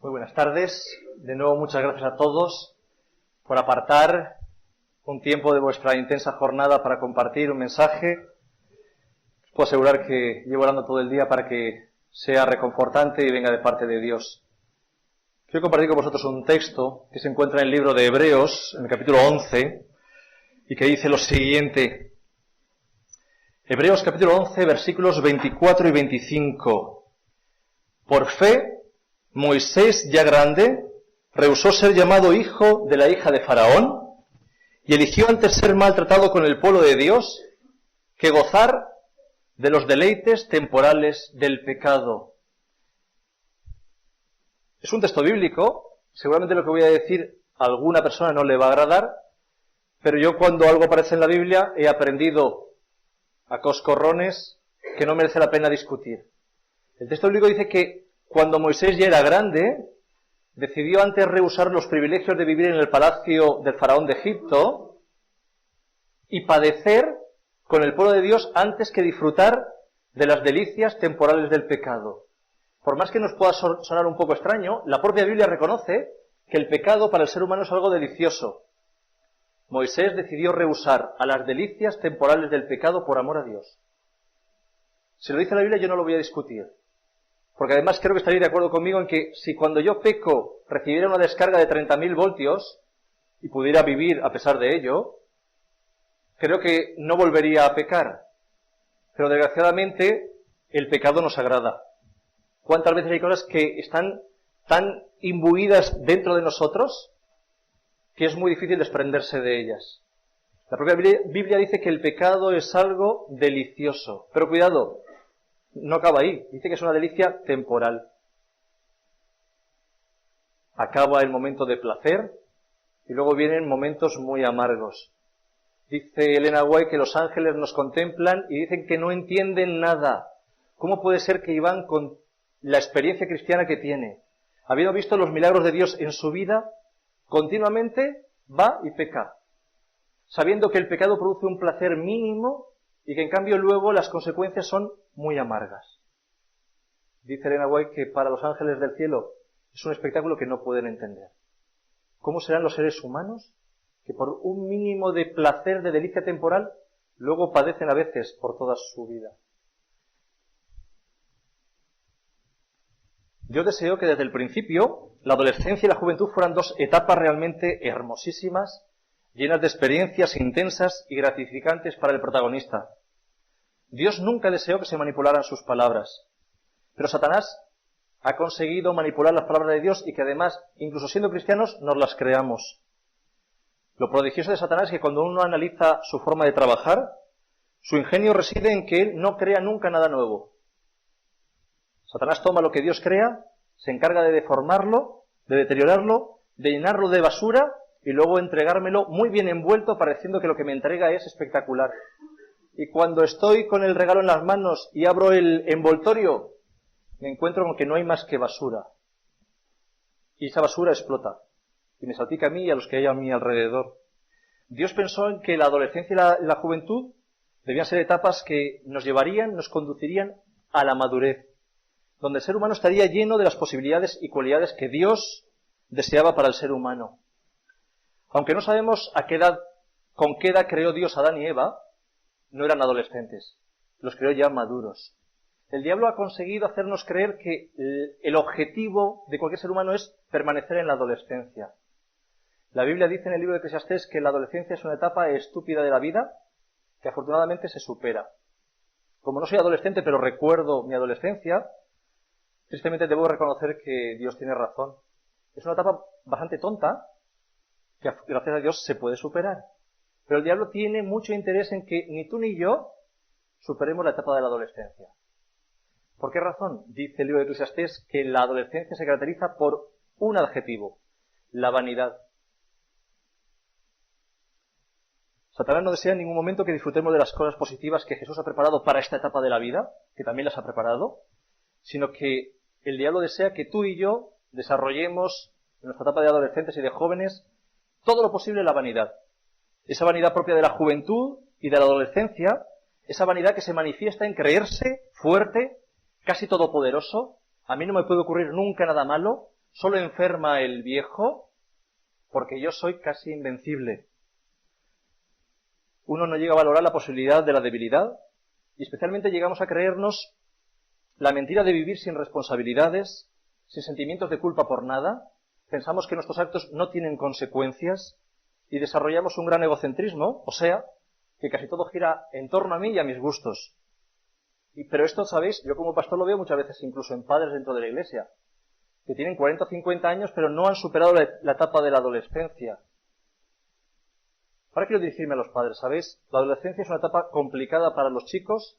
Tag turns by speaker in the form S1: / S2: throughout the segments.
S1: Muy buenas tardes. De nuevo, muchas gracias a todos por apartar un tiempo de vuestra intensa jornada para compartir un mensaje. Os puedo asegurar que llevo orando todo el día para que sea reconfortante y venga de parte de Dios. Quiero compartir con vosotros un texto que se encuentra en el libro de Hebreos, en el capítulo 11, y que dice lo siguiente. Hebreos capítulo 11, versículos 24 y 25. Por fe, Moisés, ya grande, rehusó ser llamado hijo de la hija de Faraón y eligió antes ser maltratado con el pueblo de Dios que gozar de los deleites temporales del pecado. Es un texto bíblico, seguramente lo que voy a decir a alguna persona no le va a agradar, pero yo cuando algo aparece en la Biblia he aprendido a coscorrones que no merece la pena discutir. El texto bíblico dice que cuando Moisés ya era grande, decidió antes rehusar los privilegios de vivir en el palacio del faraón de Egipto y padecer con el pueblo de Dios antes que disfrutar de las delicias temporales del pecado. Por más que nos pueda sonar un poco extraño, la propia Biblia reconoce que el pecado para el ser humano es algo delicioso. Moisés decidió rehusar a las delicias temporales del pecado por amor a Dios. Si lo dice la Biblia, yo no lo voy a discutir. Porque además creo que estaréis de acuerdo conmigo en que si cuando yo peco recibiera una descarga de 30.000 voltios y pudiera vivir a pesar de ello, creo que no volvería a pecar. Pero desgraciadamente el pecado nos agrada. ¿Cuántas veces hay cosas que están tan imbuidas dentro de nosotros que es muy difícil desprenderse de ellas? La propia Biblia dice que el pecado es algo delicioso. Pero cuidado, no acaba ahí. Dice que es una delicia temporal. Acaba el momento de placer y luego vienen momentos muy amargos. Dice Elena White que los ángeles nos contemplan y dicen que no entienden nada. ¿Cómo puede ser que Iván, con la experiencia cristiana que tiene, habiendo visto los milagros de Dios en su vida, continuamente va y peca? Sabiendo que el pecado produce un placer mínimo y que en cambio luego las consecuencias son muy amargas. Dice Elena White que para los ángeles del cielo es un espectáculo que no pueden entender. ¿Cómo serán los seres humanos que por un mínimo de placer, de delicia temporal, luego padecen a veces por toda su vida? Yo deseo que desde el principio la adolescencia y la juventud fueran dos etapas realmente hermosísimas, llenas de experiencias intensas y gratificantes para el protagonista. Dios nunca deseó que se manipularan sus palabras, pero Satanás ha conseguido manipular las palabras de Dios y que además, incluso siendo cristianos, nos las creamos. Lo prodigioso de Satanás es que cuando uno analiza su forma de trabajar, su ingenio reside en que él no crea nunca nada nuevo. Satanás toma lo que Dios crea, se encarga de deformarlo, de deteriorarlo, de llenarlo de basura y luego entregármelo muy bien envuelto, pareciendo que lo que me entrega es espectacular. Y cuando estoy con el regalo en las manos y abro el envoltorio, me encuentro con que no hay más que basura. Y esa basura explota. Y me salpica a mí y a los que hay a mi alrededor. Dios pensó en que la adolescencia y la juventud debían ser etapas que nos llevarían, nos conducirían a la madurez, donde el ser humano estaría lleno de las posibilidades y cualidades que Dios deseaba para el ser humano. Aunque no sabemos con qué edad creó Dios a Adán y Eva, no eran adolescentes, los creó ya maduros. El diablo ha conseguido hacernos creer que el objetivo de cualquier ser humano es permanecer en la adolescencia. La Biblia dice en el libro de Eclesiastés que la adolescencia es una etapa estúpida de la vida que afortunadamente se supera. Como no soy adolescente, pero recuerdo mi adolescencia, tristemente debo reconocer que Dios tiene razón. Es una etapa bastante tonta que gracias a Dios se puede superar. Pero el diablo tiene mucho interés en que ni tú ni yo superemos la etapa de la adolescencia. ¿Por qué razón? Dice el libro de Eclesiastés que la adolescencia se caracteriza por un adjetivo: la vanidad. Satanás no desea en ningún momento que disfrutemos de las cosas positivas que Jesús ha preparado para esta etapa de la vida, que también las ha preparado, sino que el diablo desea que tú y yo desarrollemos en nuestra etapa de adolescentes y de jóvenes todo lo posible la vanidad. Esa vanidad propia de la juventud y de la adolescencia, esa vanidad que se manifiesta en creerse fuerte, casi todopoderoso. A mí no me puede ocurrir nunca nada malo, solo enferma el viejo, porque yo soy casi invencible. Uno no llega a valorar la posibilidad de la debilidad y especialmente llegamos a creernos la mentira de vivir sin responsabilidades, sin sentimientos de culpa por nada. Pensamos que nuestros actos no tienen consecuencias y desarrollamos un gran egocentrismo, o sea, que casi todo gira en torno a mí y a mis gustos. Pero esto, ¿sabéis? Yo como pastor lo veo muchas veces incluso en padres dentro de la iglesia, que tienen 40 o 50 años pero no han superado la etapa de la adolescencia. Ahora quiero dirigirme a los padres, ¿sabéis? La adolescencia es una etapa complicada para los chicos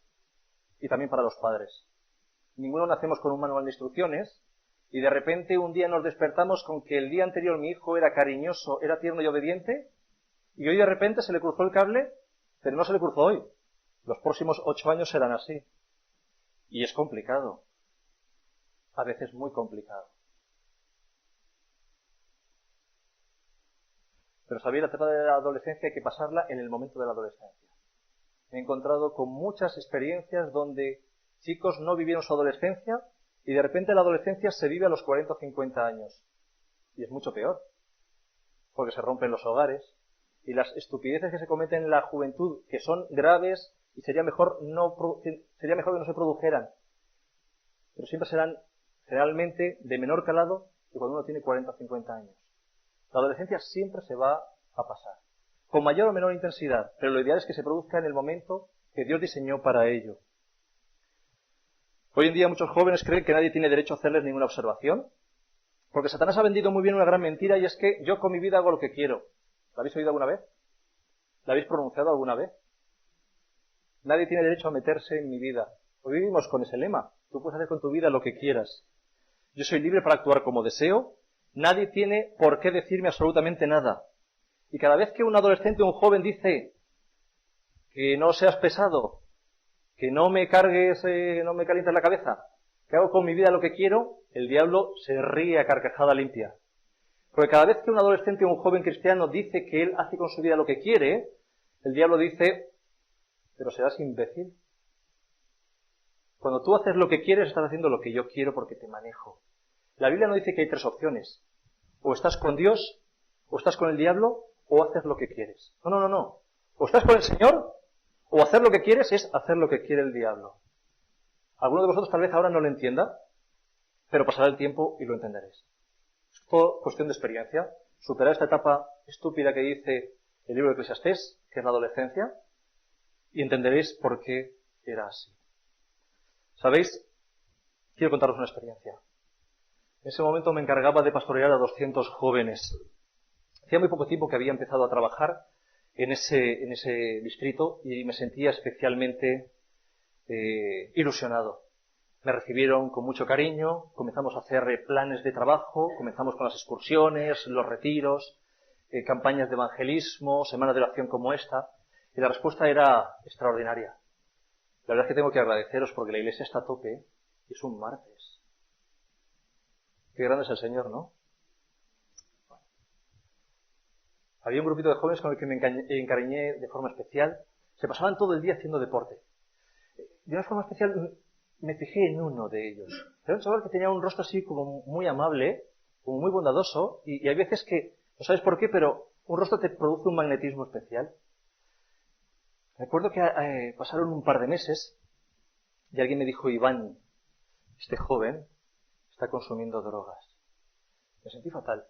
S1: y también para los padres. Ninguno nacemos con un manual de instrucciones y de repente un día nos despertamos con que el día anterior mi hijo era cariñoso, era tierno y obediente y hoy de repente se le cruzó el cable, pero no se le cruzó hoy. Los próximos 8 años serán así. Y es complicado. A veces muy complicado. Pero sabéis, la etapa de la adolescencia hay que pasarla en el momento de la adolescencia. Me he encontrado con muchas experiencias donde chicos no vivieron su adolescencia y de repente la adolescencia se vive a los 40 o 50 años. Y es mucho peor. Porque se rompen los hogares y las estupideces que se cometen en la juventud, que son graves y sería mejor que no se produjeran. Pero siempre serán generalmente de menor calado que cuando uno tiene 40 o 50 años. La adolescencia siempre se va a pasar, con mayor o menor intensidad, pero lo ideal es que se produzca en el momento que Dios diseñó para ello. Hoy en día muchos jóvenes creen que nadie tiene derecho a hacerles ninguna observación, porque Satanás ha vendido muy bien una gran mentira y es que yo con mi vida hago lo que quiero. ¿La habéis oído alguna vez? ¿La habéis pronunciado alguna vez? Nadie tiene derecho a meterse en mi vida. Hoy vivimos con ese lema. Tú puedes hacer con tu vida lo que quieras. Yo soy libre para actuar como deseo. Nadie tiene por qué decirme absolutamente nada. Y cada vez que un adolescente o un joven dice que no seas pesado, que no me cargues, no me calientes la cabeza, que hago con mi vida lo que quiero, el diablo se ríe a carcajada limpia. Porque cada vez que un adolescente o un joven cristiano dice que él hace con su vida lo que quiere, el diablo dice, pero serás imbécil. Cuando tú haces lo que quieres, estás haciendo lo que yo quiero porque te manejo. La Biblia no dice que hay 3 opciones. O estás con Dios, o estás con el diablo, o haces lo que quieres. No. O estás con el Señor, o hacer lo que quieres es hacer lo que quiere el diablo. Alguno de vosotros tal vez ahora no lo entienda, pero pasará el tiempo y lo entenderéis. Es todo cuestión de experiencia. Superar esta etapa estúpida que dice el libro de Eclesiastés, que es la adolescencia, y entenderéis por qué era así. ¿Sabéis? Quiero contaros una experiencia. En ese momento me encargaba de pastorear a 200 jóvenes. Hacía muy poco tiempo que había empezado a trabajar en ese distrito y me sentía especialmente ilusionado. Me recibieron con mucho cariño, comenzamos a hacer planes de trabajo, comenzamos con las excursiones, los retiros, campañas de evangelismo, semanas de oración como esta, y la respuesta era extraordinaria. La verdad es que tengo que agradeceros porque la iglesia está a tope y es un martes. Qué grande es el Señor, ¿no? Bueno. Había un grupito de jóvenes con el que me encariñé de forma especial. Se pasaban todo el día haciendo deporte. De una forma especial me fijé en uno de ellos. Era un chaval que tenía un rostro así como muy amable, como muy bondadoso, y hay veces que, no sabes por qué, pero un rostro te produce un magnetismo especial. Recuerdo que pasaron un par de meses y alguien me dijo, Iván, este joven está consumiendo drogas. Me sentí fatal,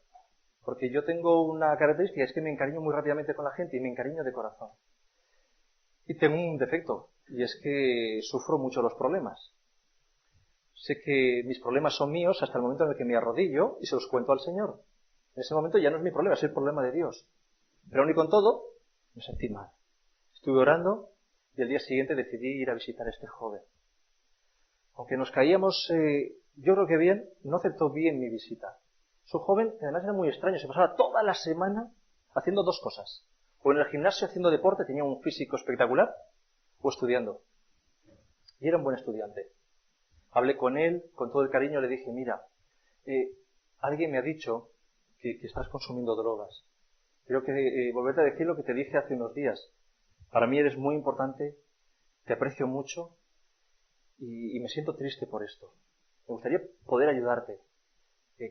S1: porque yo tengo una característica, es que me encariño muy rápidamente con la gente y me encariño de corazón. Y tengo un defecto, y es que sufro mucho los problemas. Sé que mis problemas son míos hasta el momento en el que me arrodillo y se los cuento al Señor. En ese momento ya no es mi problema, es el problema de Dios. Pero aún y con todo, me sentí mal. Estuve orando y el día siguiente decidí ir a visitar a este joven. Aunque nos caíamos, yo creo que bien, no aceptó bien mi visita. Su joven, además era muy extraño, se pasaba toda la semana haciendo 2 cosas. O en el gimnasio haciendo deporte, tenía un físico espectacular, o estudiando. Y era un buen estudiante. Hablé con él, con todo el cariño, le dije, mira, alguien me ha dicho que estás consumiendo drogas. Quiero que volverte a decir lo que te dije hace unos días. Para mí eres muy importante, te aprecio mucho y me siento triste por esto. Me gustaría poder ayudarte.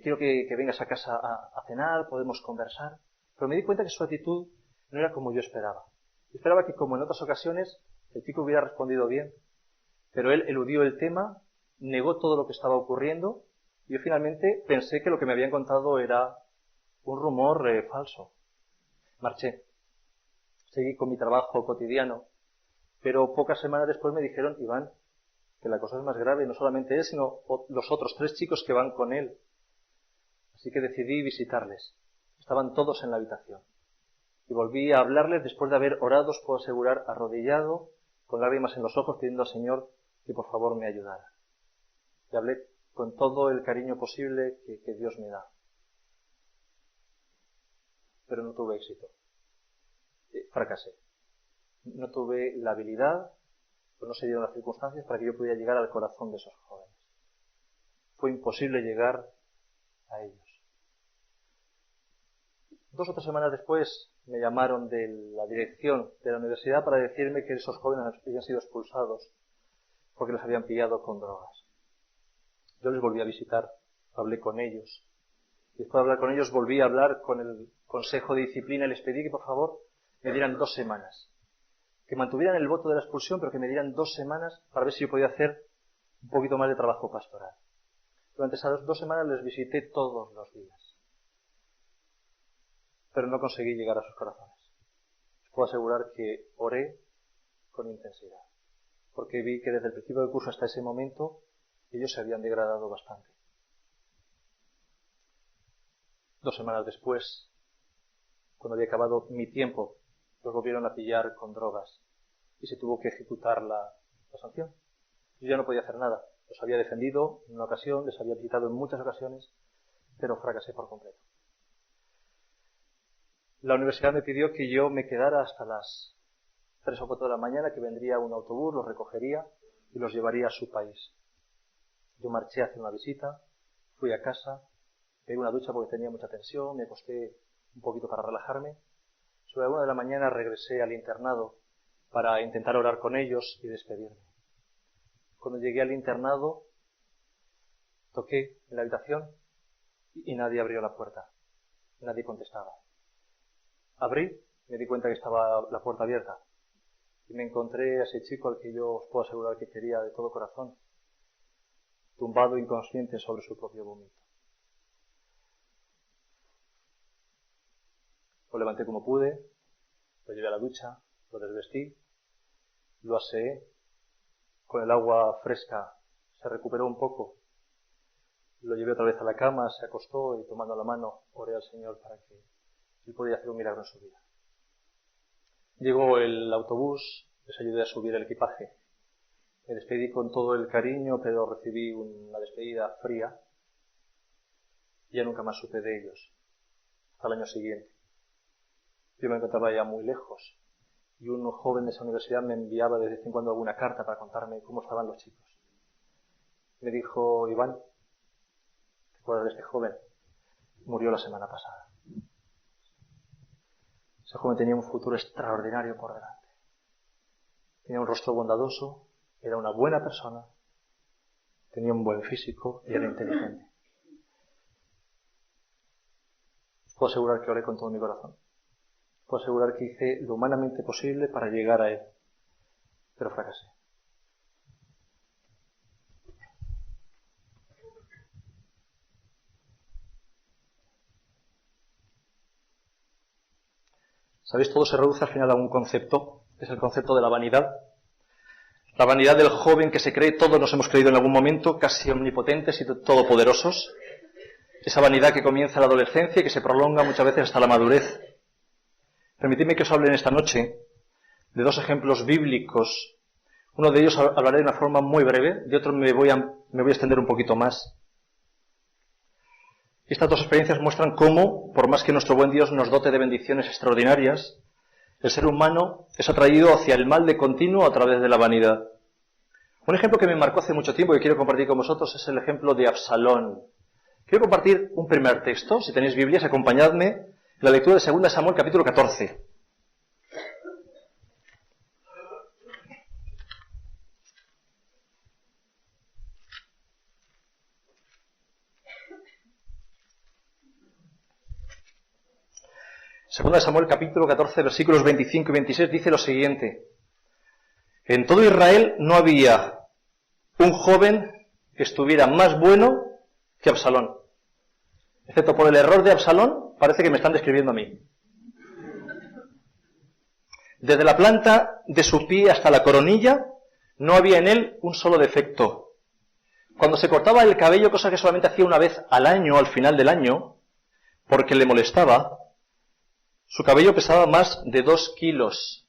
S1: quiero que vengas a casa a cenar, podemos conversar. Pero me di cuenta que su actitud no era como yo esperaba. Yo esperaba que, como en otras ocasiones, el chico hubiera respondido bien, pero él eludió el tema, negó todo lo que estaba ocurriendo, y yo finalmente pensé que lo que me habían contado era un rumor falso. Marché. Seguí con mi trabajo cotidiano, pero pocas semanas después me dijeron, Iván, que la cosa es más grave, no solamente él, sino los otros 3 chicos que van con él. Así que decidí visitarles. Estaban todos en la habitación. Y volví a hablarles después de haber orado, os puedo asegurar, arrodillado, con lágrimas en los ojos, pidiendo al Señor que por favor me ayudara. Y hablé con todo el cariño posible que Dios me da. Pero no tuve éxito. Fracasé. No tuve la habilidad, o no se dieron las circunstancias para que yo pudiera llegar al corazón de esos jóvenes. Fue imposible llegar a ellos. 2 o 3 semanas después me llamaron de la dirección de la universidad para decirme que esos jóvenes habían sido expulsados porque los habían pillado con drogas. Yo les volví a visitar, hablé con ellos. Y después de hablar con ellos volví a hablar con el Consejo de Disciplina y les pedí que por favor me dieran 2 semanas. Que mantuvieran el voto de la expulsión, pero que me dieran 2 semanas para ver si yo podía hacer un poquito más de trabajo pastoral. Durante esas 2 semanas les visité todos los días. Pero no conseguí llegar a sus corazones. Les puedo asegurar que oré con intensidad. Porque vi que desde el principio del curso hasta ese momento ellos se habían degradado bastante. 2 semanas después, cuando había acabado mi tiempo, los volvieron a pillar con drogas y se tuvo que ejecutar la sanción. Yo ya no podía hacer nada. Los había defendido en una ocasión, les había visitado en muchas ocasiones, pero fracasé por completo. La universidad me pidió que yo me quedara hasta las 3 o 4 de la mañana, que vendría un autobús, los recogería y los llevaría a su país. Yo marché a hacer una visita, fui a casa, pegué una ducha porque tenía mucha tensión, me acosté un poquito para relajarme. Sobre la 1 de la mañana regresé al internado para intentar orar con ellos y despedirme. Cuando llegué al internado, toqué en la habitación y nadie abrió la puerta. Nadie contestaba. Abrí, me di cuenta que estaba la puerta abierta y me encontré a ese chico al que yo os puedo asegurar que quería de todo corazón, tumbado inconsciente sobre su propio vómito. Lo levanté como pude, lo llevé a la ducha, lo desvestí, lo aseé, con el agua fresca se recuperó un poco, lo llevé otra vez a la cama, se acostó y tomando la mano oré al Señor para que Él pudiera hacer un milagro en su vida. Llegó el autobús, les ayudé a subir el equipaje. Me despedí con todo el cariño, pero recibí una despedida fría. Ya nunca más supe de ellos, hasta el año siguiente. Yo me encontraba ya muy lejos y un joven de esa universidad me enviaba de vez en cuando alguna carta para contarme cómo estaban los chicos. Me dijo, Iván, ¿te acuerdas de este joven? Murió la semana pasada. Ese joven tenía un futuro extraordinario por delante. Tenía un rostro bondadoso, era una buena persona, tenía un buen físico y era inteligente. Os puedo asegurar que oré con todo mi corazón. Puedo asegurar que hice lo humanamente posible para llegar a él, pero fracasé. ¿Sabéis? Todo se reduce al final a un concepto, que es el concepto de la vanidad. La vanidad del joven que se cree, todos nos hemos creído en algún momento, casi omnipotentes y todopoderosos. Esa vanidad que comienza en la adolescencia y que se prolonga muchas veces hasta la madurez. Permitidme que os hable en esta noche de 2 ejemplos bíblicos. Uno de ellos hablaré de una forma muy breve, de otro me voy a extender un poquito más. Estas 2 experiencias muestran cómo, por más que nuestro buen Dios nos dote de bendiciones extraordinarias, el ser humano es atraído hacia el mal de continuo a través de la vanidad. Un ejemplo que me marcó hace mucho tiempo y que quiero compartir con vosotros es el ejemplo de Absalón. Quiero compartir un primer texto. Si tenéis Biblias, acompañadme en la lectura de 2 Samuel, capítulo 14. Segunda de Samuel capítulo 14 versículos 25 y 26 dice lo siguiente: en todo Israel no había un joven que estuviera más bueno que Absalón. Excepto por el error de Absalón, parece que me están describiendo a mí. Desde la planta de su pie hasta la coronilla, no había en él un solo defecto. Cuando se cortaba el cabello, cosa que solamente hacía una vez al año, al final del año, porque le molestaba, su cabello pesaba más de 2 kilos.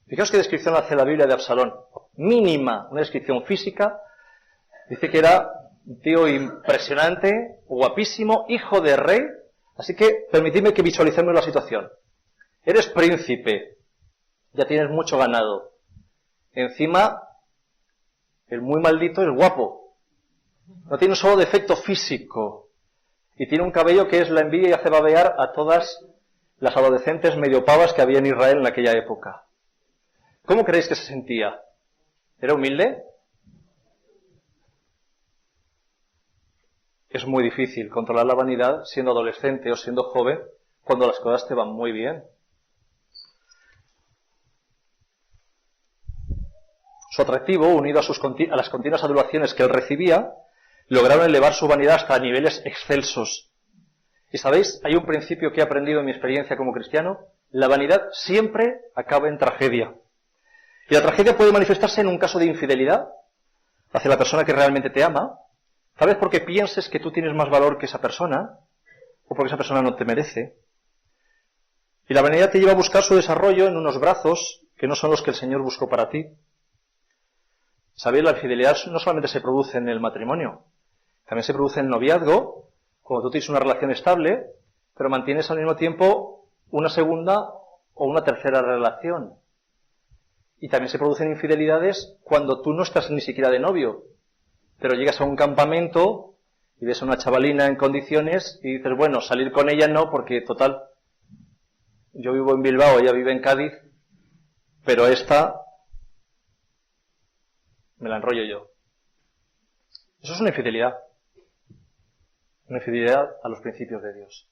S1: Fijaos qué descripción hace la Biblia de Absalón. Mínima, una descripción física. Dice que era un tío impresionante, guapísimo, hijo de rey. Así que permitidme que visualicemos la situación. Eres príncipe, ya tienes mucho ganado. Encima, el muy maldito es guapo. No tiene un solo defecto físico. Y tiene un cabello que es la envidia y hace babear a todas las adolescentes medio pavas que había en Israel en aquella época. ¿Cómo creéis que se sentía? ¿Era humilde? Es muy difícil controlar la vanidad siendo adolescente o siendo joven cuando las cosas te van muy bien. Su atractivo, unido a las continuas adulaciones que él recibía, lograron elevar su vanidad hasta niveles excelsos. Y sabéis, hay un principio que he aprendido en mi experiencia como cristiano: la vanidad siempre acaba en tragedia. Y la tragedia puede manifestarse en un caso de infidelidad hacia la persona que realmente te ama, tal vez porque pienses que tú tienes más valor que esa persona, o porque esa persona no te merece. Y la vanidad te lleva a buscar su desarrollo en unos brazos que no son los que el Señor buscó para ti. ¿Sabéis? La infidelidad no solamente se produce en el matrimonio, también se produce en el noviazgo, cuando tú tienes una relación estable, pero mantienes al mismo tiempo una segunda o una tercera relación. Y también se producen infidelidades cuando tú no estás ni siquiera de novio, pero llegas a un campamento y ves a una chavalina en condiciones y dices, bueno, salir con ella no, porque total, yo vivo en Bilbao, ella vive en Cádiz, pero esta me la enrollo yo. Eso es una infidelidad a los principios de Dios.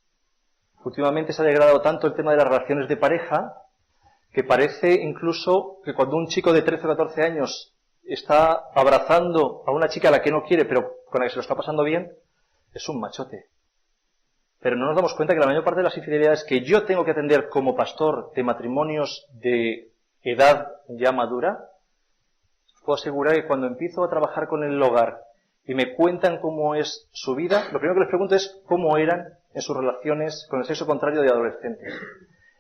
S1: Últimamente se ha degradado tanto el tema de las relaciones de pareja que parece incluso que cuando un chico de 13 o 14 años está abrazando a una chica a la que no quiere, pero con la que se lo está pasando bien, es un machote. Pero no nos damos cuenta que la mayor parte de las infidelidades que yo tengo que atender como pastor de matrimonios de edad ya madura, os puedo asegurar que cuando empiezo a trabajar con el hogar y me cuentan cómo es su vida, lo primero que les pregunto es cómo eran en sus relaciones con el sexo contrario de adolescentes.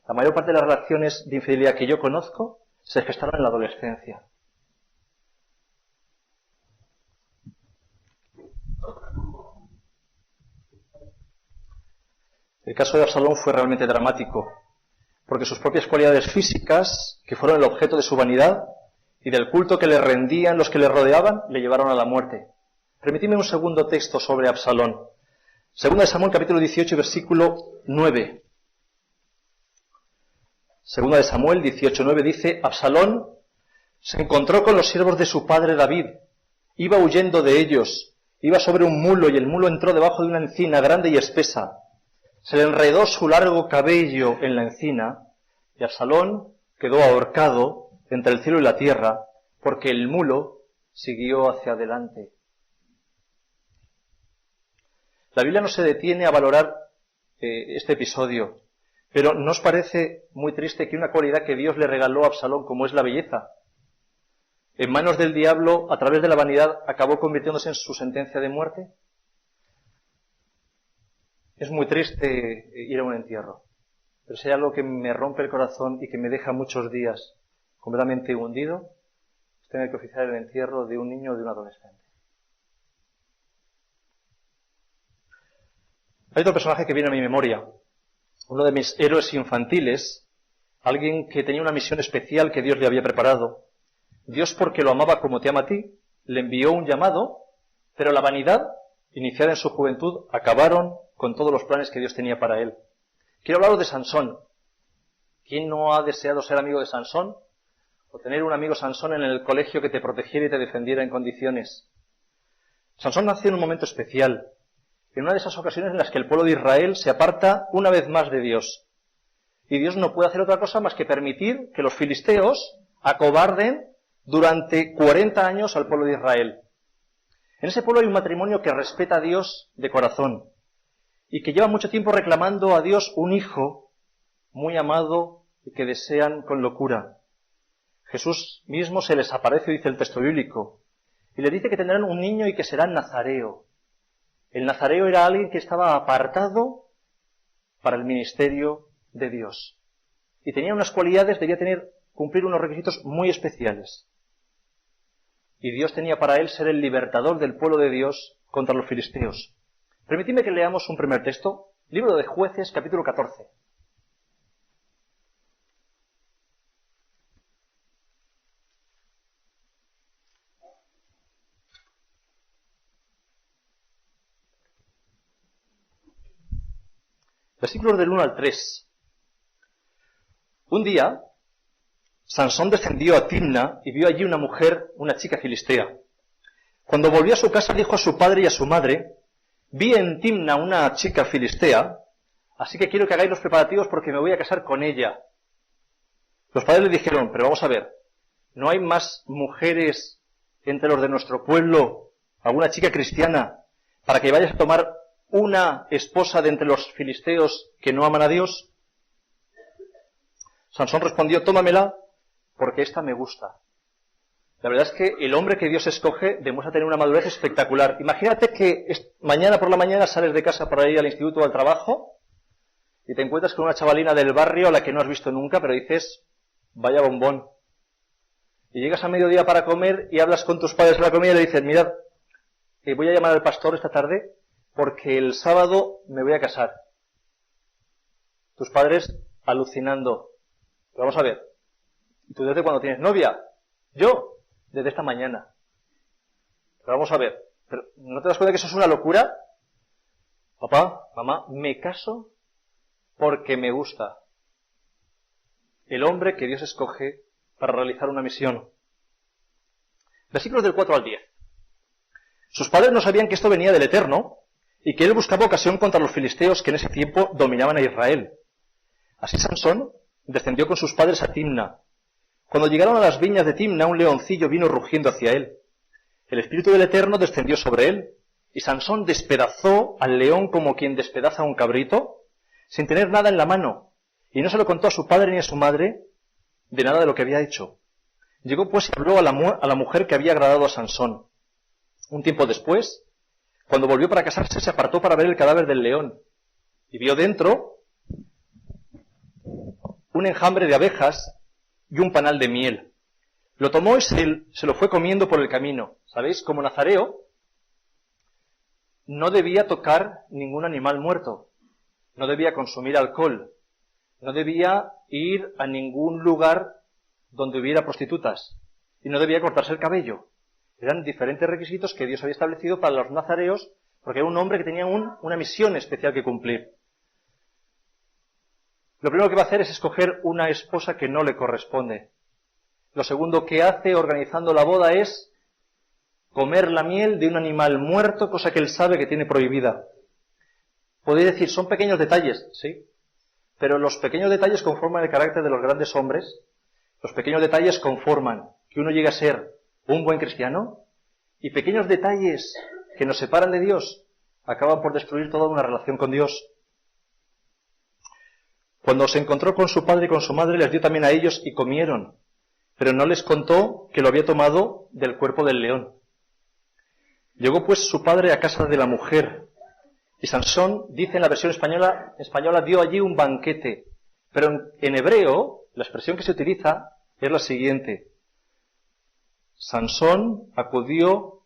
S1: La mayor parte de las relaciones de infidelidad que yo conozco se gestaron en la adolescencia. El caso de Absalón fue realmente dramático, porque sus propias cualidades físicas, que fueron el objeto de su vanidad y del culto que le rendían los que le rodeaban, le llevaron a la muerte. Permitidme un segundo texto sobre Absalón. Segunda de Samuel, capítulo 18, versículo 9. Segunda de Samuel 18:9 dice: Absalón se encontró con los siervos de su padre David, iba huyendo de ellos, iba sobre un mulo y el mulo entró debajo de una encina grande y espesa. Se le enredó su largo cabello en la encina y Absalón quedó ahorcado entre el cielo y la tierra porque el mulo siguió hacia adelante. La Biblia no se detiene a valorar este episodio. Pero ¿no os parece muy triste que una cualidad que Dios le regaló a Absalón, como es la belleza, en manos del diablo, a través de la vanidad, acabó convirtiéndose en su sentencia de muerte? Es muy triste ir a un entierro, pero si hay algo que me rompe el corazón y que me deja muchos días completamente hundido, es tener que oficiar el entierro de un niño o de un adolescente. Hay otro personaje que viene a mi memoria, uno de mis héroes infantiles, alguien que tenía una misión especial que Dios le había preparado. Dios, porque lo amaba como te ama a ti, le envió un llamado, pero la vanidad, iniciada en su juventud, acabaron con todos los planes que Dios tenía para él. Quiero hablaros de Sansón. ¿Quién no ha deseado ser amigo de Sansón? O tener un amigo Sansón en el colegio que te protegiera y te defendiera en condiciones. Sansón nació en un momento especial, en una de esas ocasiones en las que el pueblo de Israel se aparta una vez más de Dios. y Dios no puede hacer otra cosa más que permitir que los filisteos acobarden durante 40 años al pueblo de Israel. En ese pueblo hay un matrimonio que respeta a Dios de corazón y que lleva mucho tiempo reclamando a Dios un hijo muy amado y que desean con locura. Jesús mismo se les aparece, dice el texto bíblico, y le dice que tendrán un niño y que será nazareo. El nazareo era alguien que estaba apartado para el ministerio de Dios. Y tenía unas cualidades, debía cumplir unos requisitos muy especiales. Y Dios tenía para él ser el libertador del pueblo de Dios contra los filisteos. Permitidme que leamos un primer texto, libro de Jueces, capítulo 14. Versículos del 1 al 3. Un día, Sansón descendió a Timna y vio allí una mujer, una chica filistea. Cuando volvió a su casa dijo a su padre y a su madre: vi en Timna una chica filistea, así que quiero que hagáis los preparativos porque me voy a casar con ella. Los padres le dijeron: pero vamos a ver, ¿no hay más mujeres entre los de nuestro pueblo, alguna chica cristiana, para que vayas a tomar una esposa de entre los filisteos que no aman a Dios? Sansón respondió: tómamela, porque esta me gusta. La verdad es que el hombre que Dios escoge demuestra tener una madurez espectacular. Imagínate que mañana por la mañana sales de casa para ir al instituto o al trabajo y te encuentras con una chavalina del barrio a la que no has visto nunca, pero dices: vaya bombón. Y llegas a mediodía para comer y hablas con tus padres de la comida y le dices: mirad, voy a llamar al pastor esta tarde porque el sábado me voy a casar. Tus padres alucinando. Pero vamos a ver, ¿y tú desde cuándo tienes novia? Yo, desde esta mañana. Pero vamos a ver, ¿pero no te das cuenta que eso es una locura? Papá, mamá, me caso porque me gusta. El hombre que Dios escoge para realizar una misión. Versículos del 4 al 10. Sus padres no sabían que esto venía del Eterno y que él buscaba ocasión contra los filisteos que en ese tiempo dominaban a Israel. Así Sansón descendió con sus padres a Timna. Cuando llegaron a las viñas de Timna, un leoncillo vino rugiendo hacia él. El espíritu del Eterno descendió sobre él, y Sansón despedazó al león como quien despedaza a un cabrito, sin tener nada en la mano, y no se lo contó a su padre ni a su madre de nada de lo que había hecho. Llegó pues y habló a la mujer que había agradado a Sansón. Un tiempo después, cuando volvió para casarse, se apartó para ver el cadáver del león, y vio dentro un enjambre de abejas y un panal de miel. Lo tomó y se lo fue comiendo por el camino. ¿Sabéis? Como nazareo, no debía tocar ningún animal muerto, no debía consumir alcohol, no debía ir a ningún lugar donde hubiera prostitutas, y no debía cortarse el cabello. Eran diferentes requisitos que Dios había establecido para los nazareos, porque era un hombre que tenía una misión especial que cumplir. Lo primero que va a hacer es escoger una esposa que no le corresponde. Lo segundo que hace organizando la boda es comer la miel de un animal muerto, cosa que él sabe que tiene prohibida. Podéis decir, son pequeños detalles, sí, pero los pequeños detalles conforman el carácter de los grandes hombres. Los pequeños detalles conforman que uno llegue a ser un buen cristiano, y pequeños detalles que nos separan de Dios acaban por destruir toda una relación con Dios. Cuando se encontró con su padre y con su madre, les dio también a ellos y comieron, pero no les contó que lo había tomado del cuerpo del león. Llegó pues su padre a casa de la mujer, y Sansón, dice en la versión española, dio allí un banquete. Pero en hebreo, la expresión que se utiliza es la siguiente: Sansón acudió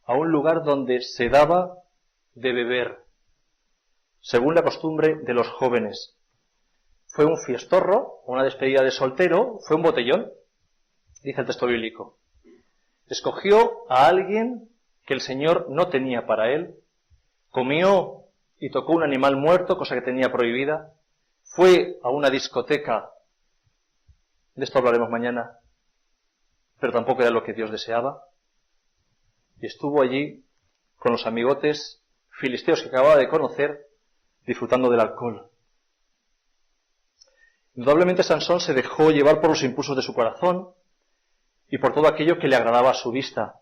S1: a un lugar donde se daba de beber, según la costumbre de los jóvenes. Fue un fiestorro, una despedida de soltero, fue un botellón, dice el texto bíblico. Escogió a alguien que el Señor no tenía para él, comió y tocó un animal muerto, cosa que tenía prohibida, fue a una discoteca, de esto hablaremos mañana, pero tampoco era lo que Dios deseaba, y estuvo allí con los amigotes filisteos que acababa de conocer, disfrutando del alcohol. Indudablemente Sansón se dejó llevar por los impulsos de su corazón y por todo aquello que le agradaba a su vista.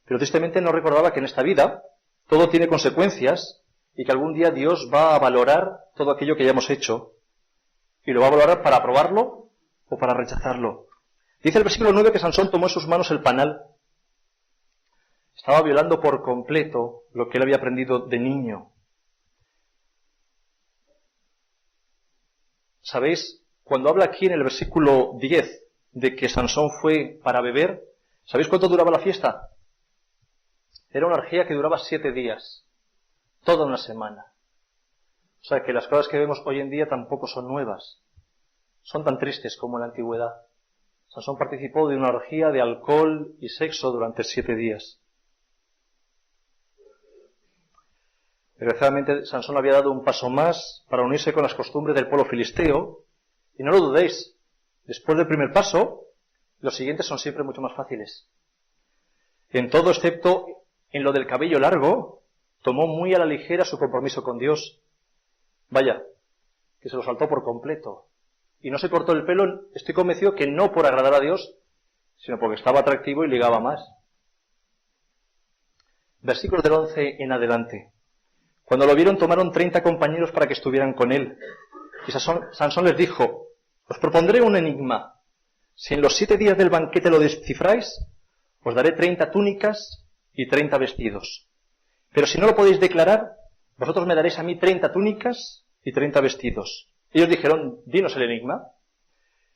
S1: Pero tristemente no recordaba que en esta vida todo tiene consecuencias y que algún día Dios va a valorar todo aquello que hayamos hecho. Y lo va a valorar para aprobarlo o para rechazarlo. Dice el versículo 9 que Sansón tomó en sus manos el panal. Estaba violando por completo lo que él había aprendido de niño. ¿Sabéis? Cuando habla aquí en el versículo 10 de que Sansón fue para beber, ¿sabéis cuánto duraba la fiesta? Era una orgía que duraba 7 días. Toda una semana. O sea que las cosas que vemos hoy en día tampoco son nuevas. Son tan tristes como en la antigüedad. Sansón participó de una orgía de alcohol y sexo durante 7 días. Desgraciadamente, Sansón había dado un paso más para unirse con las costumbres del pueblo filisteo, y no lo dudéis, después del primer paso, los siguientes son siempre mucho más fáciles. En todo excepto en lo del cabello largo, tomó muy a la ligera su compromiso con Dios. Vaya, que se lo saltó por completo. Y no se cortó el pelo, estoy convencido que no por agradar a Dios, sino porque estaba atractivo y ligaba más. Versículos del 11 en adelante. Cuando lo vieron, tomaron 30 compañeros para que estuvieran con él. Y Sansón les dijo, os propondré un enigma. Si en los 7 días del banquete lo descifráis, os daré 30 túnicas y 30 vestidos. Pero si no lo podéis declarar, vosotros me daréis a mí 30 túnicas y 30 vestidos. Ellos dijeron, dinos el enigma.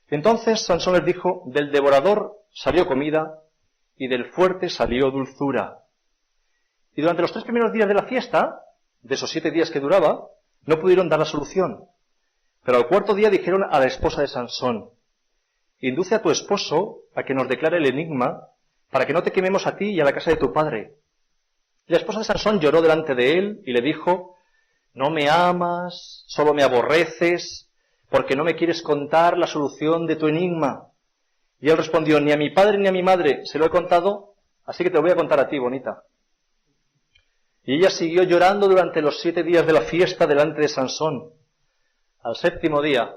S1: Entonces Sansón les dijo, del devorador salió comida y del fuerte salió dulzura. Y durante los 3 primeros días de la fiesta, de esos 7 días que duraba, no pudieron dar la solución. Pero al 4º día dijeron a la esposa de Sansón, induce a tu esposo a que nos declare el enigma, para que no te quememos a ti y a la casa de tu padre. Y la esposa de Sansón lloró delante de él y le dijo, no me amas, solo me aborreces, porque no me quieres contar la solución de tu enigma. Y él respondió, ni a mi padre ni a mi madre se lo he contado, así que te lo voy a contar a ti, bonita. Y ella siguió llorando durante los 7 días de la fiesta delante de Sansón. Al 7º día,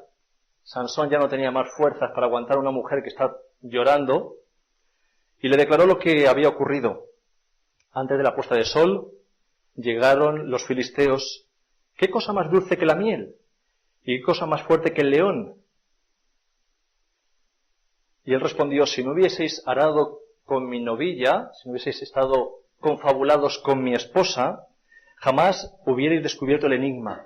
S1: Sansón ya no tenía más fuerzas para aguantar a una mujer que está llorando y le declaró lo que había ocurrido. Antes de la puesta de sol, llegaron los filisteos. ¿Qué cosa más dulce que la miel? ¿Y qué cosa más fuerte que el león? Y él respondió, si no hubieseis arado con mi novilla, si no hubieseis estado confabulados con mi esposa, jamás hubierais descubierto el enigma.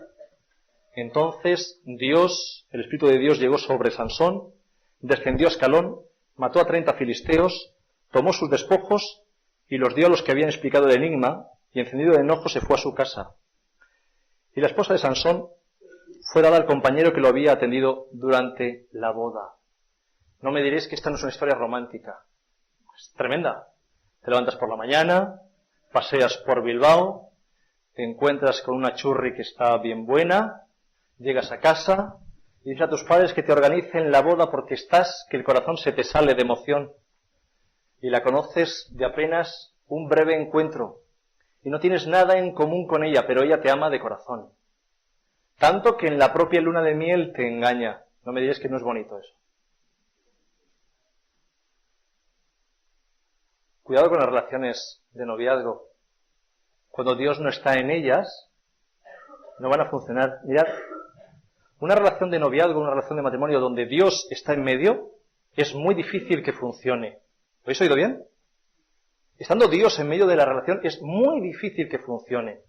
S1: Entonces Dios, el Espíritu de Dios llegó sobre Sansón, descendió a Ascalón, mató a 30 filisteos, tomó sus despojos y los dio a los que habían explicado el enigma, y encendido de enojo se fue a su casa. Y la esposa de Sansón fue dada al compañero que lo había atendido durante la boda. No me diréis que esta no es una historia romántica. Es tremenda. Te levantas por la mañana, paseas por Bilbao, te encuentras con una churri que está bien buena, llegas a casa y dices a tus padres que te organicen la boda porque que el corazón se te sale de emoción. Y la conoces de apenas un breve encuentro. Y no tienes nada en común con ella, pero ella te ama de corazón. Tanto que en la propia luna de miel te engaña. No me diréis que no es bonito eso. Cuidado con las relaciones de noviazgo. Cuando Dios no está en ellas, no van a funcionar. Mirad, una relación de noviazgo, una relación de matrimonio donde Dios está en medio, es muy difícil que funcione. ¿Lo habéis oído bien? Estando Dios en medio de la relación, es muy difícil que funcione.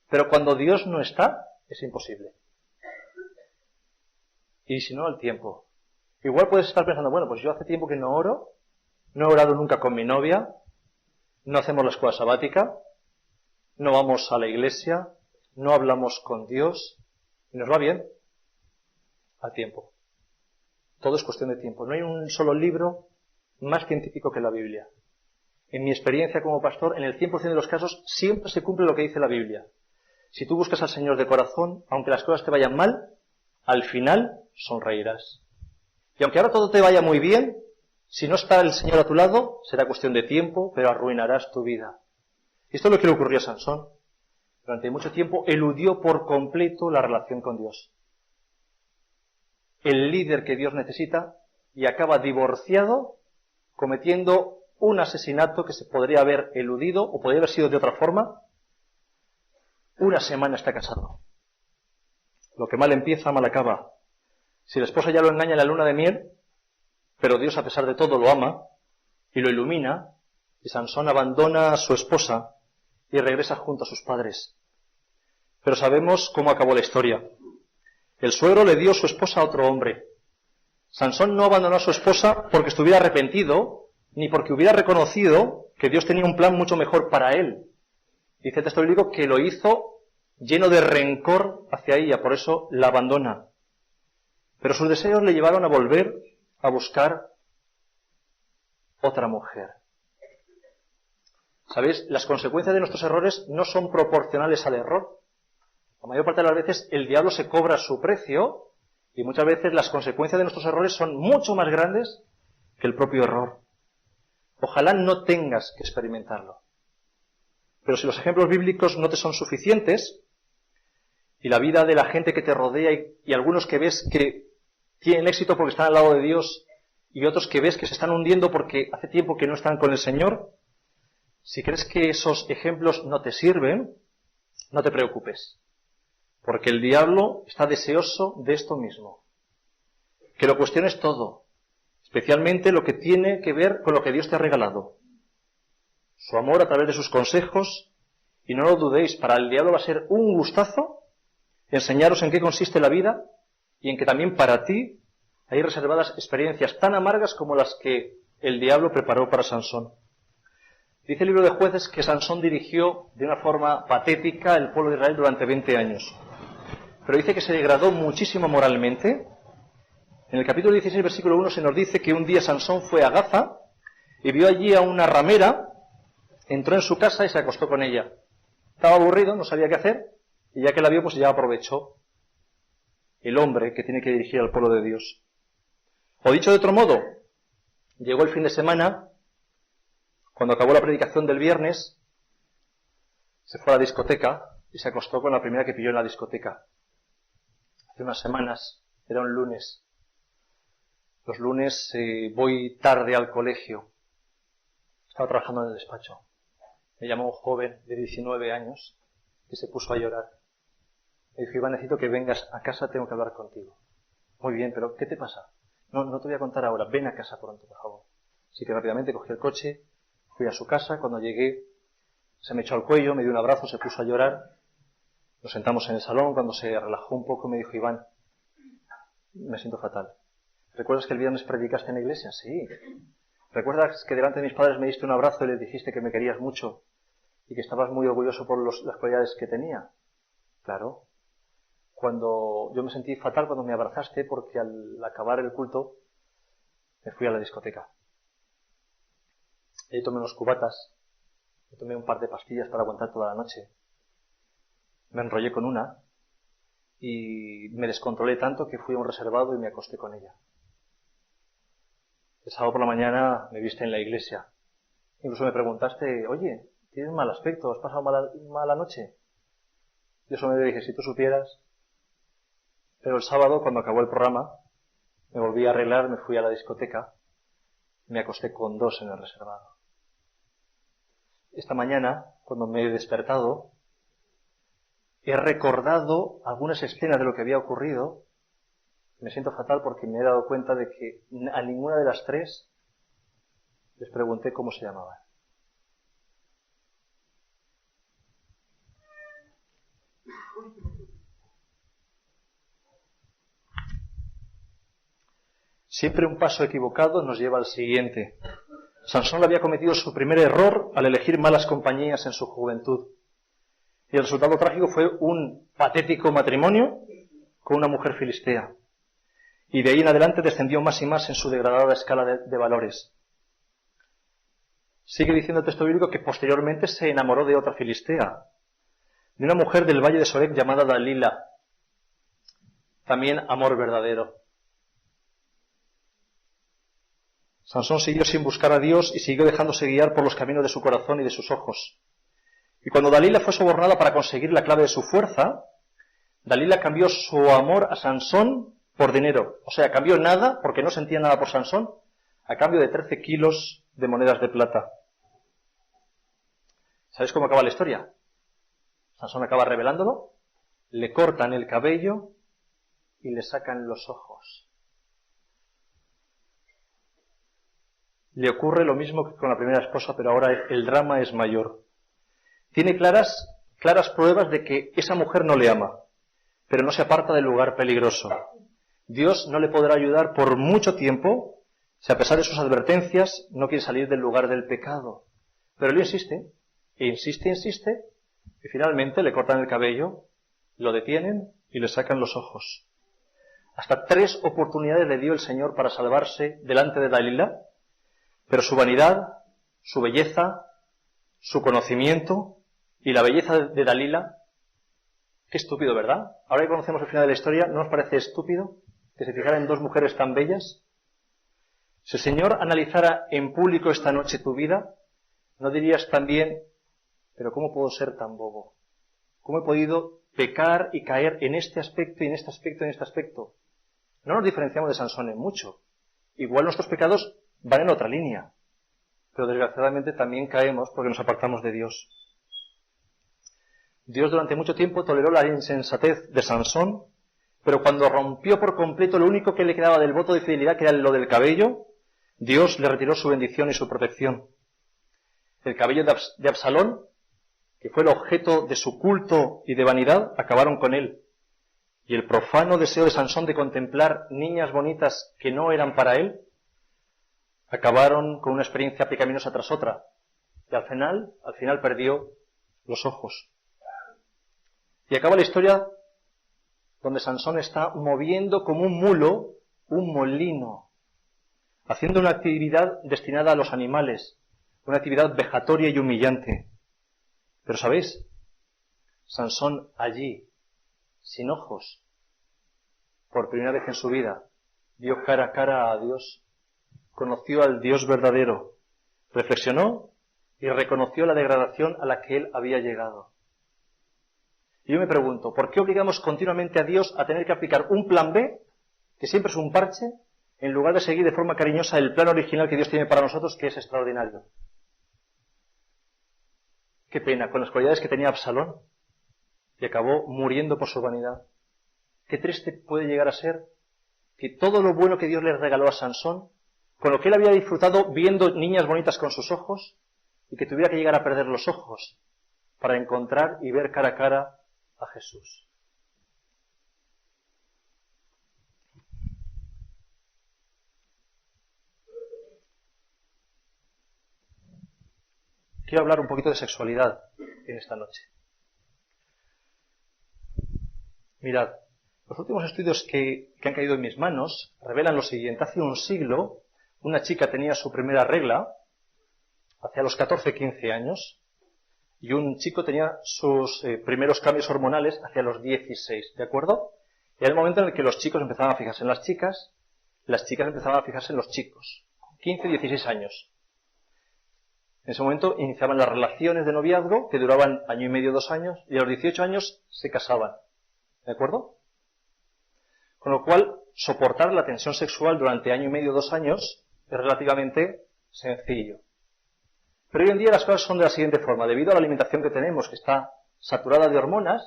S1: Pero cuando Dios no está, es imposible. Y si no, el tiempo. Igual puedes estar pensando, bueno, pues yo hace tiempo que no oro, no he orado nunca con mi novia, no hacemos la escuela sabática, no vamos a la iglesia, no hablamos con Dios, y nos va bien. Al tiempo. Todo es cuestión de tiempo. No hay un solo libro más científico que la Biblia. En mi experiencia como pastor, en el 100% de los casos, siempre se cumple lo que dice la Biblia. Si tú buscas al Señor de corazón, aunque las cosas te vayan mal, al final sonreirás. Y aunque ahora todo te vaya muy bien, si no está el Señor a tu lado, será cuestión de tiempo, pero arruinarás tu vida. Esto es lo que le ocurrió a Sansón. Durante mucho tiempo eludió por completo la relación con Dios. el líder que Dios necesita, y acaba divorciado, cometiendo un asesinato que se podría haber eludido o podría haber sido de otra forma. Una semana está casado. Lo que mal empieza, mal acaba. Si la esposa ya lo engaña en la luna de miel, pero Dios a pesar de todo lo ama y lo ilumina, y Sansón abandona a su esposa y regresa junto a sus padres. Pero sabemos cómo acabó la historia. El suegro le dio su esposa a otro hombre. Sansón no abandonó a su esposa porque estuviera arrepentido, ni porque hubiera reconocido que Dios tenía un plan mucho mejor para él. Dice el texto bíblico que lo hizo lleno de rencor hacia ella, por eso la abandona. Pero sus deseos le llevaron a volver a buscar otra mujer. ¿Sabéis? Las consecuencias de nuestros errores no son proporcionales al error. La mayor parte de las veces el diablo se cobra su precio y muchas veces las consecuencias de nuestros errores son mucho más grandes que el propio error. Ojalá no tengas que experimentarlo. Pero si los ejemplos bíblicos no te son suficientes y la vida de la gente que te rodea y algunos que ves que tienen éxito porque están al lado de Dios y otros que ves que se están hundiendo porque hace tiempo que no están con el Señor, si crees que esos ejemplos no te sirven, no te preocupes. Porque el diablo está deseoso de esto mismo. Que lo cuestiones todo. Especialmente lo que tiene que ver con lo que Dios te ha regalado. Su amor a través de sus consejos. Y no lo dudéis, para el diablo va a ser un gustazo enseñaros en qué consiste la vida y en que también para ti hay reservadas experiencias tan amargas como las que el diablo preparó para Sansón. Dice el libro de Jueces que Sansón dirigió de una forma patética el pueblo de Israel durante 20 años. Pero dice que se degradó muchísimo moralmente. En el capítulo 16, versículo 1 se nos dice que un día Sansón fue a Gaza y vio allí a una ramera, entró en su casa y se acostó con ella. Estaba aburrido, no sabía qué hacer, y ya que la vio, pues ya aprovechó. El hombre que tiene que dirigir al pueblo de Dios. O dicho de otro modo, llegó el fin de semana, cuando acabó la predicación del viernes, se fue a la discoteca y se acostó con la primera que pilló en la discoteca. Hace unas semanas, era un lunes. Los lunes voy tarde al colegio. Estaba trabajando en el despacho. Me llamó un joven de 19 años que se puso a llorar. Me dijo: Iván, necesito que vengas a casa, tengo que hablar contigo. Muy bien, pero ¿qué te pasa? No te voy a contar ahora, ven a casa pronto, por favor. Así que rápidamente cogí el coche, fui a su casa. Cuando llegué, se me echó al cuello, me dio un abrazo, se puso a llorar. Nos sentamos en el salón. Cuando se relajó un poco me dijo: Iván, me siento fatal. ¿Recuerdas que el viernes predicaste en la iglesia? Sí. ¿Recuerdas que delante de mis padres me diste un abrazo y les dijiste que me querías mucho y que estabas muy orgulloso por las cualidades que tenía? Claro. Cuando yo me sentí fatal cuando me abrazaste porque al acabar el culto me fui a la discoteca. Ahí tomé unos cubatas, me tomé un par de pastillas para aguantar toda la noche. Me enrollé con una y me descontrolé tanto que fui a un reservado y me acosté con ella. El sábado por la mañana me viste en la iglesia. Incluso me preguntaste: oye, tienes mal aspecto, ¿has pasado mala noche? Yo solo me dije: si tú supieras. Pero el sábado, cuando acabó el programa, me volví a arreglar, me fui a la discoteca, me acosté con 2 en el reservado. Esta mañana, cuando me he despertado, he recordado algunas escenas de lo que había ocurrido. Me siento fatal porque me he dado cuenta de que a ninguna de las 3 les pregunté cómo se llamaban. Siempre un paso equivocado nos lleva al siguiente. Sansón había cometido su primer error al elegir malas compañías en su juventud. Y el resultado trágico fue un patético matrimonio con una mujer filistea. Y de ahí en adelante descendió más y más en su degradada escala de valores. Sigue diciendo el texto bíblico que posteriormente se enamoró de otra filistea, de una mujer del valle de Sorek llamada Dalila. También amor verdadero. Sansón siguió sin buscar a Dios y siguió dejándose guiar por los caminos de su corazón y de sus ojos. Y cuando Dalila fue sobornada para conseguir la clave de su fuerza, Dalila cambió su amor a Sansón por dinero. O sea, cambió nada, porque no sentía nada por Sansón, a cambio de 13 kilos de monedas de plata. ¿Sabéis cómo acaba la historia? Sansón acaba revelándolo, le cortan el cabello y le sacan los ojos. Le ocurre lo mismo que con la primera esposa, pero ahora el drama es mayor. Tiene claras pruebas de que esa mujer no le ama, pero no se aparta del lugar peligroso. Dios no le podrá ayudar por mucho tiempo si a pesar de sus advertencias no quiere salir del lugar del pecado. Pero él insiste, e insiste, y finalmente le cortan el cabello, lo detienen y le sacan los ojos. Hasta 3 oportunidades le dio el Señor para salvarse delante de Dalila, pero su vanidad, su belleza, su conocimiento y la belleza de Dalila, qué estúpido, ¿verdad? Ahora que conocemos el final de la historia, ¿no nos parece estúpido que se fijara en 2 mujeres tan bellas? Si el Señor analizara en público esta noche tu vida, ¿no dirías también, pero cómo puedo ser tan bobo? ¿Cómo he podido pecar y caer en este aspecto y en este aspecto y en este aspecto? No nos diferenciamos de Sansón en mucho. Igual nuestros pecados van en otra línea, pero desgraciadamente también caemos porque nos apartamos de Dios. Dios durante mucho tiempo toleró la insensatez de Sansón, pero cuando rompió por completo lo único que le quedaba del voto de fidelidad, que era lo del cabello, Dios le retiró su bendición y su protección. El cabello de Absalón, que fue el objeto de su culto y de vanidad, acabaron con él. Y el profano deseo de Sansón de contemplar niñas bonitas que no eran para él, acabaron con una experiencia pecaminosa tras otra. Y al final perdió los ojos. Y acaba la historia donde Sansón está moviendo como un mulo un molino, haciendo una actividad destinada a los animales, una actividad vejatoria y humillante. Pero ¿sabéis? Sansón allí, sin ojos, por primera vez en su vida, vio cara a cara a Dios, conoció al Dios verdadero, reflexionó y reconoció la degradación a la que él había llegado. Y yo me pregunto, ¿por qué obligamos continuamente a Dios a tener que aplicar un plan B, que siempre es un parche, en lugar de seguir de forma cariñosa el plan original que Dios tiene para nosotros, que es extraordinario? Qué pena, con las cualidades que tenía Absalón, y acabó muriendo por su vanidad. Qué triste puede llegar a ser que todo lo bueno que Dios le regaló a Sansón, con lo que él había disfrutado viendo niñas bonitas con sus ojos, y que tuviera que llegar a perder los ojos para encontrar y ver cara a cara a Jesús. Quiero hablar un poquito de sexualidad en esta noche. Mirad, los últimos estudios que han caído en mis manos revelan lo siguiente. Hace un siglo, una chica tenía su primera regla hacia los 14-15 años y un chico tenía sus primeros cambios hormonales hacia los 16, ¿de acuerdo? Y era el momento en el que los chicos empezaban a fijarse en las chicas empezaban a fijarse en los chicos, 15-16 años. En ese momento iniciaban las relaciones de noviazgo que duraban 1 año y medio, 2 años, y a los 18 años se casaban. ¿De acuerdo? Con lo cual, soportar la tensión sexual durante 1 año y medio, 2 años es relativamente sencillo. Pero hoy en día las cosas son de la siguiente forma. Debido a la alimentación que tenemos, que está saturada de hormonas,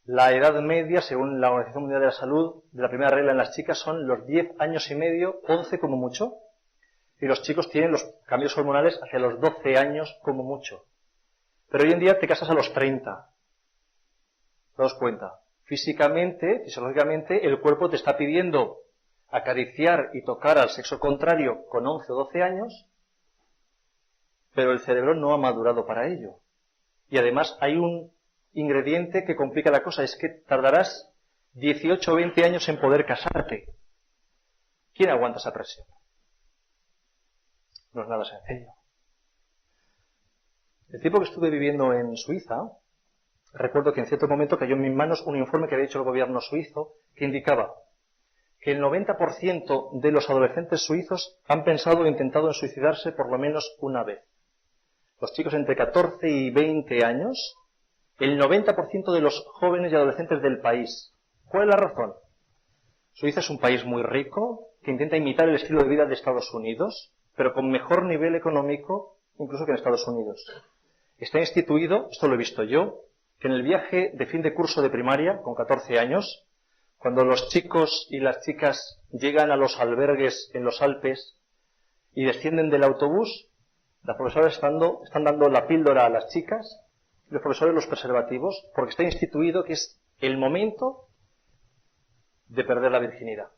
S1: la edad media, según la Organización Mundial de la Salud, de la primera regla en las chicas son los 10 años y medio, 11 como mucho. Y los chicos tienen los cambios hormonales hacia los 12 años como mucho. Pero hoy en día te casas a los 30. Daos cuenta. Físicamente, fisiológicamente, el cuerpo te está pidiendo acariciar y tocar al sexo contrario con 11 o 12 años, pero el cerebro no ha madurado para ello. Y además hay un ingrediente que complica la cosa, es que tardarás 18 o 20 años en poder casarte. ¿Quién aguanta esa presión? No es nada sencillo. El tiempo que estuve viviendo en Suiza, recuerdo que en cierto momento cayó en mis manos un informe que había hecho el gobierno suizo que indicaba que el 90% de los adolescentes suizos han pensado o intentado en suicidarse por lo menos una vez. Los chicos entre 14 y 20 años, el 90% de los jóvenes y adolescentes del país. ¿Cuál es la razón? Suiza es un país muy rico que intenta imitar el estilo de vida de Estados Unidos, pero con mejor nivel económico incluso que en Estados Unidos. Está instituido, esto lo he visto yo, que en el viaje de fin de curso de primaria, con 14 años, cuando los chicos y las chicas llegan a los albergues en los Alpes y descienden del autobús, las profesoras están dando la píldora a las chicas y los profesores los preservativos, porque está instituido que es el momento de perder la virginidad.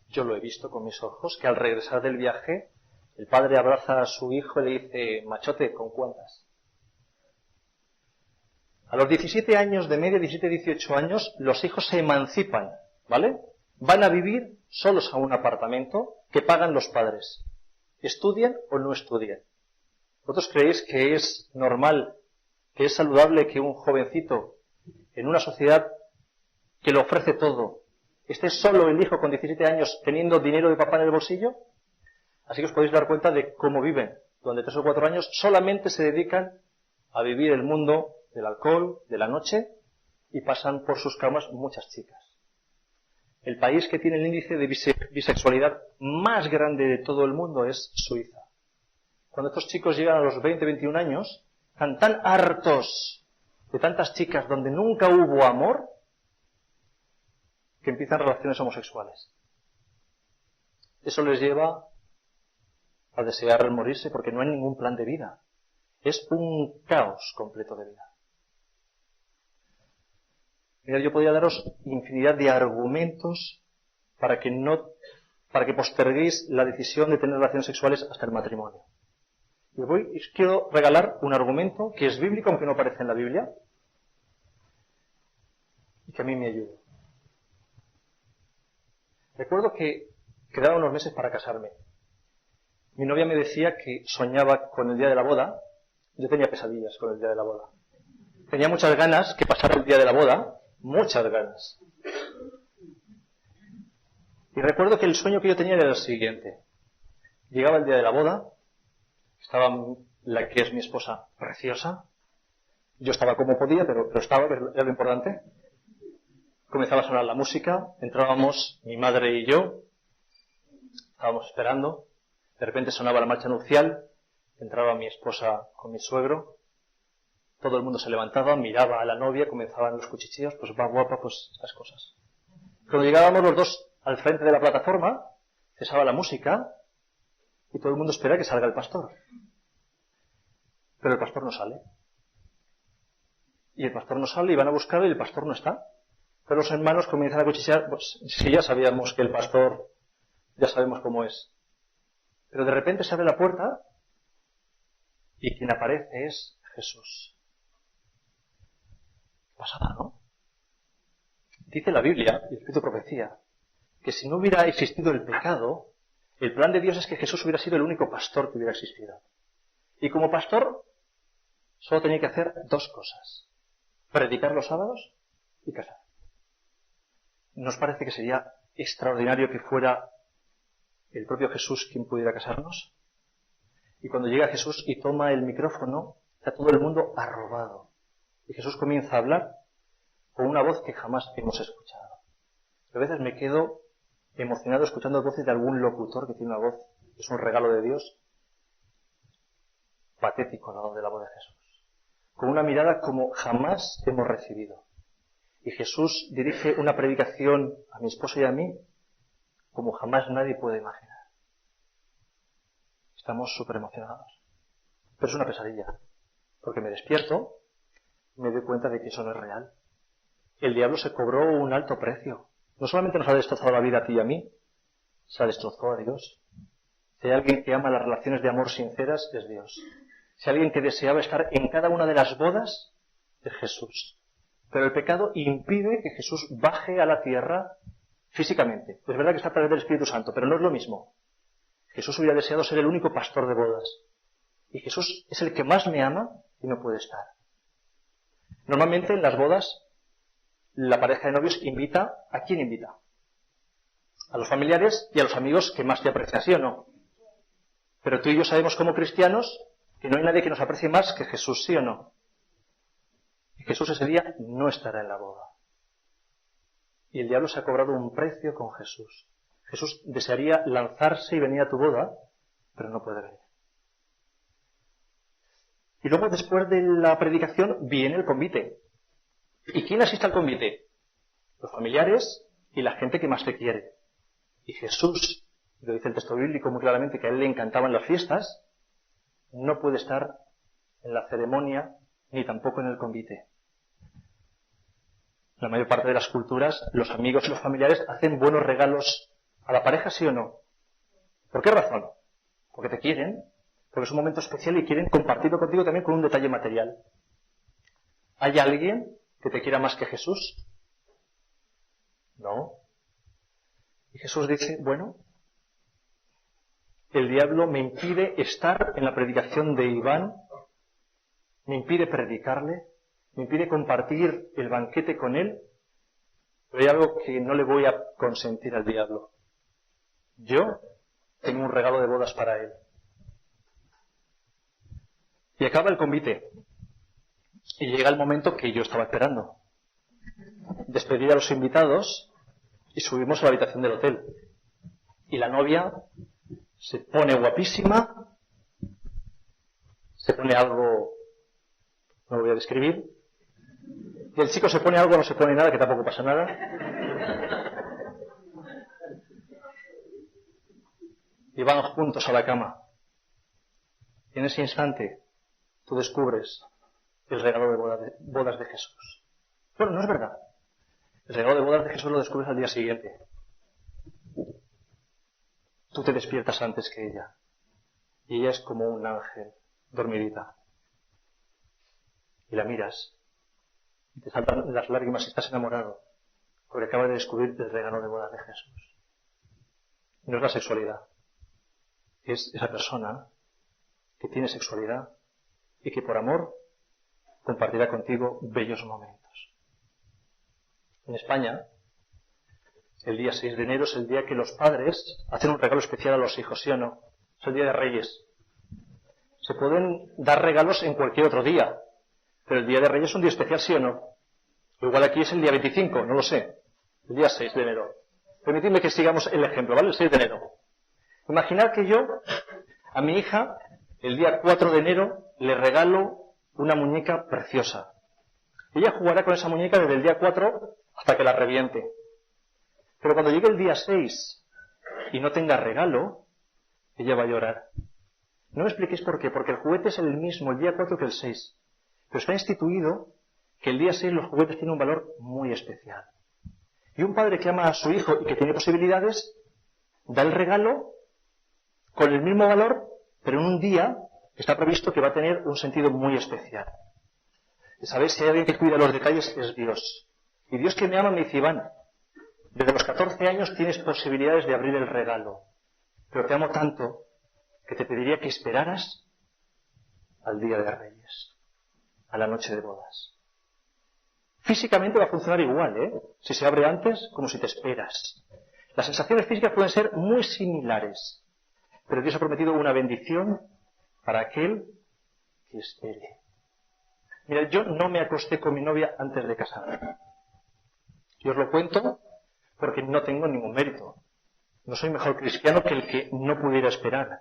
S1: Yo lo he visto con mis ojos, que al regresar del viaje, el padre abraza a su hijo y le dice, machote, ¿con cuántas? A los 17 años, de media, 17-18 años, los hijos se emancipan, ¿vale? Van a vivir solos a un apartamento que pagan los padres. ¿Estudian o no estudian? ¿Vosotros creéis que es normal, que es saludable que un jovencito en una sociedad que le ofrece todo, esté solo el hijo con 17 años teniendo dinero de papá en el bolsillo? Así que os podéis dar cuenta de cómo viven. Durante 3 o 4 años solamente se dedican a vivir el mundo del alcohol, de la noche, y pasan por sus camas muchas chicas. El país que tiene el índice de bisexualidad más grande de todo el mundo es Suiza. Cuando estos chicos llegan a los 20-21 años, están tan hartos de tantas chicas donde nunca hubo amor, que empiezan relaciones homosexuales. Eso les lleva a desear morirse porque no hay ningún plan de vida. Es un caos completo de vida. Mirad, yo podría daros infinidad de argumentos para que posterguéis la decisión de tener relaciones sexuales hasta el matrimonio. Y os quiero regalar un argumento que es bíblico, aunque no aparece en la Biblia, y que a mí me ayuda. Recuerdo que quedaban unos meses para casarme. Mi novia me decía que soñaba con el día de la boda. Yo tenía pesadillas con el día de la boda. Tenía muchas ganas que pasara el día de la boda, muchas ganas. Y recuerdo que el sueño que yo tenía era el siguiente. Llegaba el día de la boda, estaba la que es mi esposa preciosa. Yo estaba como podía, pero estaba, era lo importante. Comenzaba a sonar la música, entrábamos mi madre y yo, estábamos esperando. De repente sonaba la marcha nupcial, entraba mi esposa con mi suegro, todo el mundo se levantaba, miraba a la novia, comenzaban los cuchicheos, pues va guapa, pues estas cosas. Cuando llegábamos los dos al frente de la plataforma, cesaba la música y todo el mundo espera que salga el pastor. Pero el pastor no sale. Y el pastor no sale y van a buscarlo y el pastor no está. Pero los hermanos comienzan a cuchichear, pues sí, ya sabíamos que el pastor, ya sabemos cómo es. Pero de repente se abre la puerta y quien aparece es Jesús. Pasada, ¿no? Dice la Biblia, y el Espíritu profecía, que si no hubiera existido el pecado, el plan de Dios es que Jesús hubiera sido el único pastor que hubiera existido. Y como pastor, solo tenía que hacer 2 cosas. Predicar los sábados y casar. ¿Nos parece que sería extraordinario que fuera el propio Jesús quien pudiera casarnos? Y cuando llega Jesús y toma el micrófono, está todo el mundo arrobado. Y Jesús comienza a hablar con una voz que jamás hemos escuchado. A veces me quedo emocionado escuchando voces de algún locutor que tiene una voz, es un regalo de Dios, patético al lado de la voz de Jesús. Con una mirada como jamás hemos recibido. Y Jesús dirige una predicación a mi esposa y a mí como jamás nadie puede imaginar. Estamos súper emocionados. Pero es una pesadilla. Porque me despierto y me doy cuenta de que eso no es real. El diablo se cobró un alto precio. No solamente nos ha destrozado la vida a ti y a mí, se ha destrozado a Dios. Si hay alguien que ama las relaciones de amor sinceras, es Dios. Si hay alguien que deseaba estar en cada una de las bodas, es Jesús. Pero el pecado impide que Jesús baje a la tierra físicamente. Es verdad que está a través del Espíritu Santo, pero no es lo mismo. Jesús hubiera deseado ser el único pastor de bodas. Y Jesús es el que más me ama y no puede estar. Normalmente en las bodas, la pareja de novios invita, ¿a quién invita? A los familiares y a los amigos que más te aprecian, ¿sí o no? Pero tú y yo sabemos como cristianos que no hay nadie que nos aprecie más que Jesús, ¿sí o no? Y Jesús ese día no estará en la boda. Y el diablo se ha cobrado un precio con Jesús. Jesús desearía lanzarse y venir a tu boda, pero no puede venir. Y luego, después de la predicación, viene el convite. ¿Y quién asiste al convite? Los familiares y la gente que más te quiere. Y Jesús, lo dice el texto bíblico muy claramente, que a él le encantaban las fiestas, no puede estar en la ceremonia ni tampoco en el convite. En la mayor parte de las culturas, los amigos y los familiares hacen buenos regalos a la pareja, ¿sí o no? ¿Por qué razón? Porque te quieren, porque es un momento especial y quieren compartirlo contigo también con un detalle material. ¿Hay alguien que te quiera más que Jesús? No. Y Jesús dice, bueno, el diablo me impide estar en la predicación de Iván, me impide predicarle, me impide compartir el banquete con él, pero hay algo que no le voy a consentir al diablo. Yo tengo un regalo de bodas para él. Y acaba el convite. Y llega el momento que yo estaba esperando. Despedir a los invitados y subimos a la habitación del hotel. Y la novia se pone guapísima, se pone algo, no lo voy a describir, y el chico se pone algo, no se pone nada, que tampoco pasa nada. Y van juntos a la cama. Y en ese instante tú descubres el regalo de bodas de Jesús. Bueno, no es verdad. El regalo de bodas de Jesús lo descubres al día siguiente. Tú te despiertas antes que ella. Y ella es como un ángel, dormidita. Y la miras. Y te saltan las lágrimas y estás enamorado. Porque acabas de descubrir el regalo de bodas de Jesús. No es la sexualidad. Es esa persona que tiene sexualidad y que por amor compartirá contigo bellos momentos. En España, el día 6 de enero es el día que los padres hacen un regalo especial a los hijos, ¿sí o no? Es el día de Reyes. Se pueden dar regalos en cualquier otro día, pero el día de Reyes es un día especial, ¿sí o no? Igual aquí es el día 25, no lo sé. El día 6 de enero. Permitidme que sigamos el ejemplo, ¿vale? El 6 de enero. Imaginad que yo, a mi hija, el día 4 de enero, le regalo una muñeca preciosa. Ella jugará con esa muñeca desde el día 4 hasta que la reviente. Pero cuando llegue el día 6 y no tenga regalo, ella va a llorar. No me expliquéis por qué, porque el juguete es el mismo el día 4 que el 6. Pero está instituido que el día 6 los juguetes tienen un valor muy especial. Y un padre que ama a su hijo y que tiene posibilidades, da el regalo con el mismo valor, pero en un día que está previsto que va a tener un sentido muy especial. Y sabéis, si hay alguien que cuida los detalles es Dios. Y Dios que me ama me dice, Iván, desde los 14 años tienes posibilidades de abrir el regalo, pero te amo tanto que te pediría que esperaras al día de Reyes, a la noche de bodas. Físicamente va a funcionar igual, si se abre antes como si te esperas. Las sensaciones físicas pueden ser muy similares, pero Dios ha prometido una bendición para aquel que espere. Mira, yo no me acosté con mi novia antes de casarme. Y os lo cuento porque no tengo ningún mérito. No soy mejor cristiano que el que no pudiera esperar.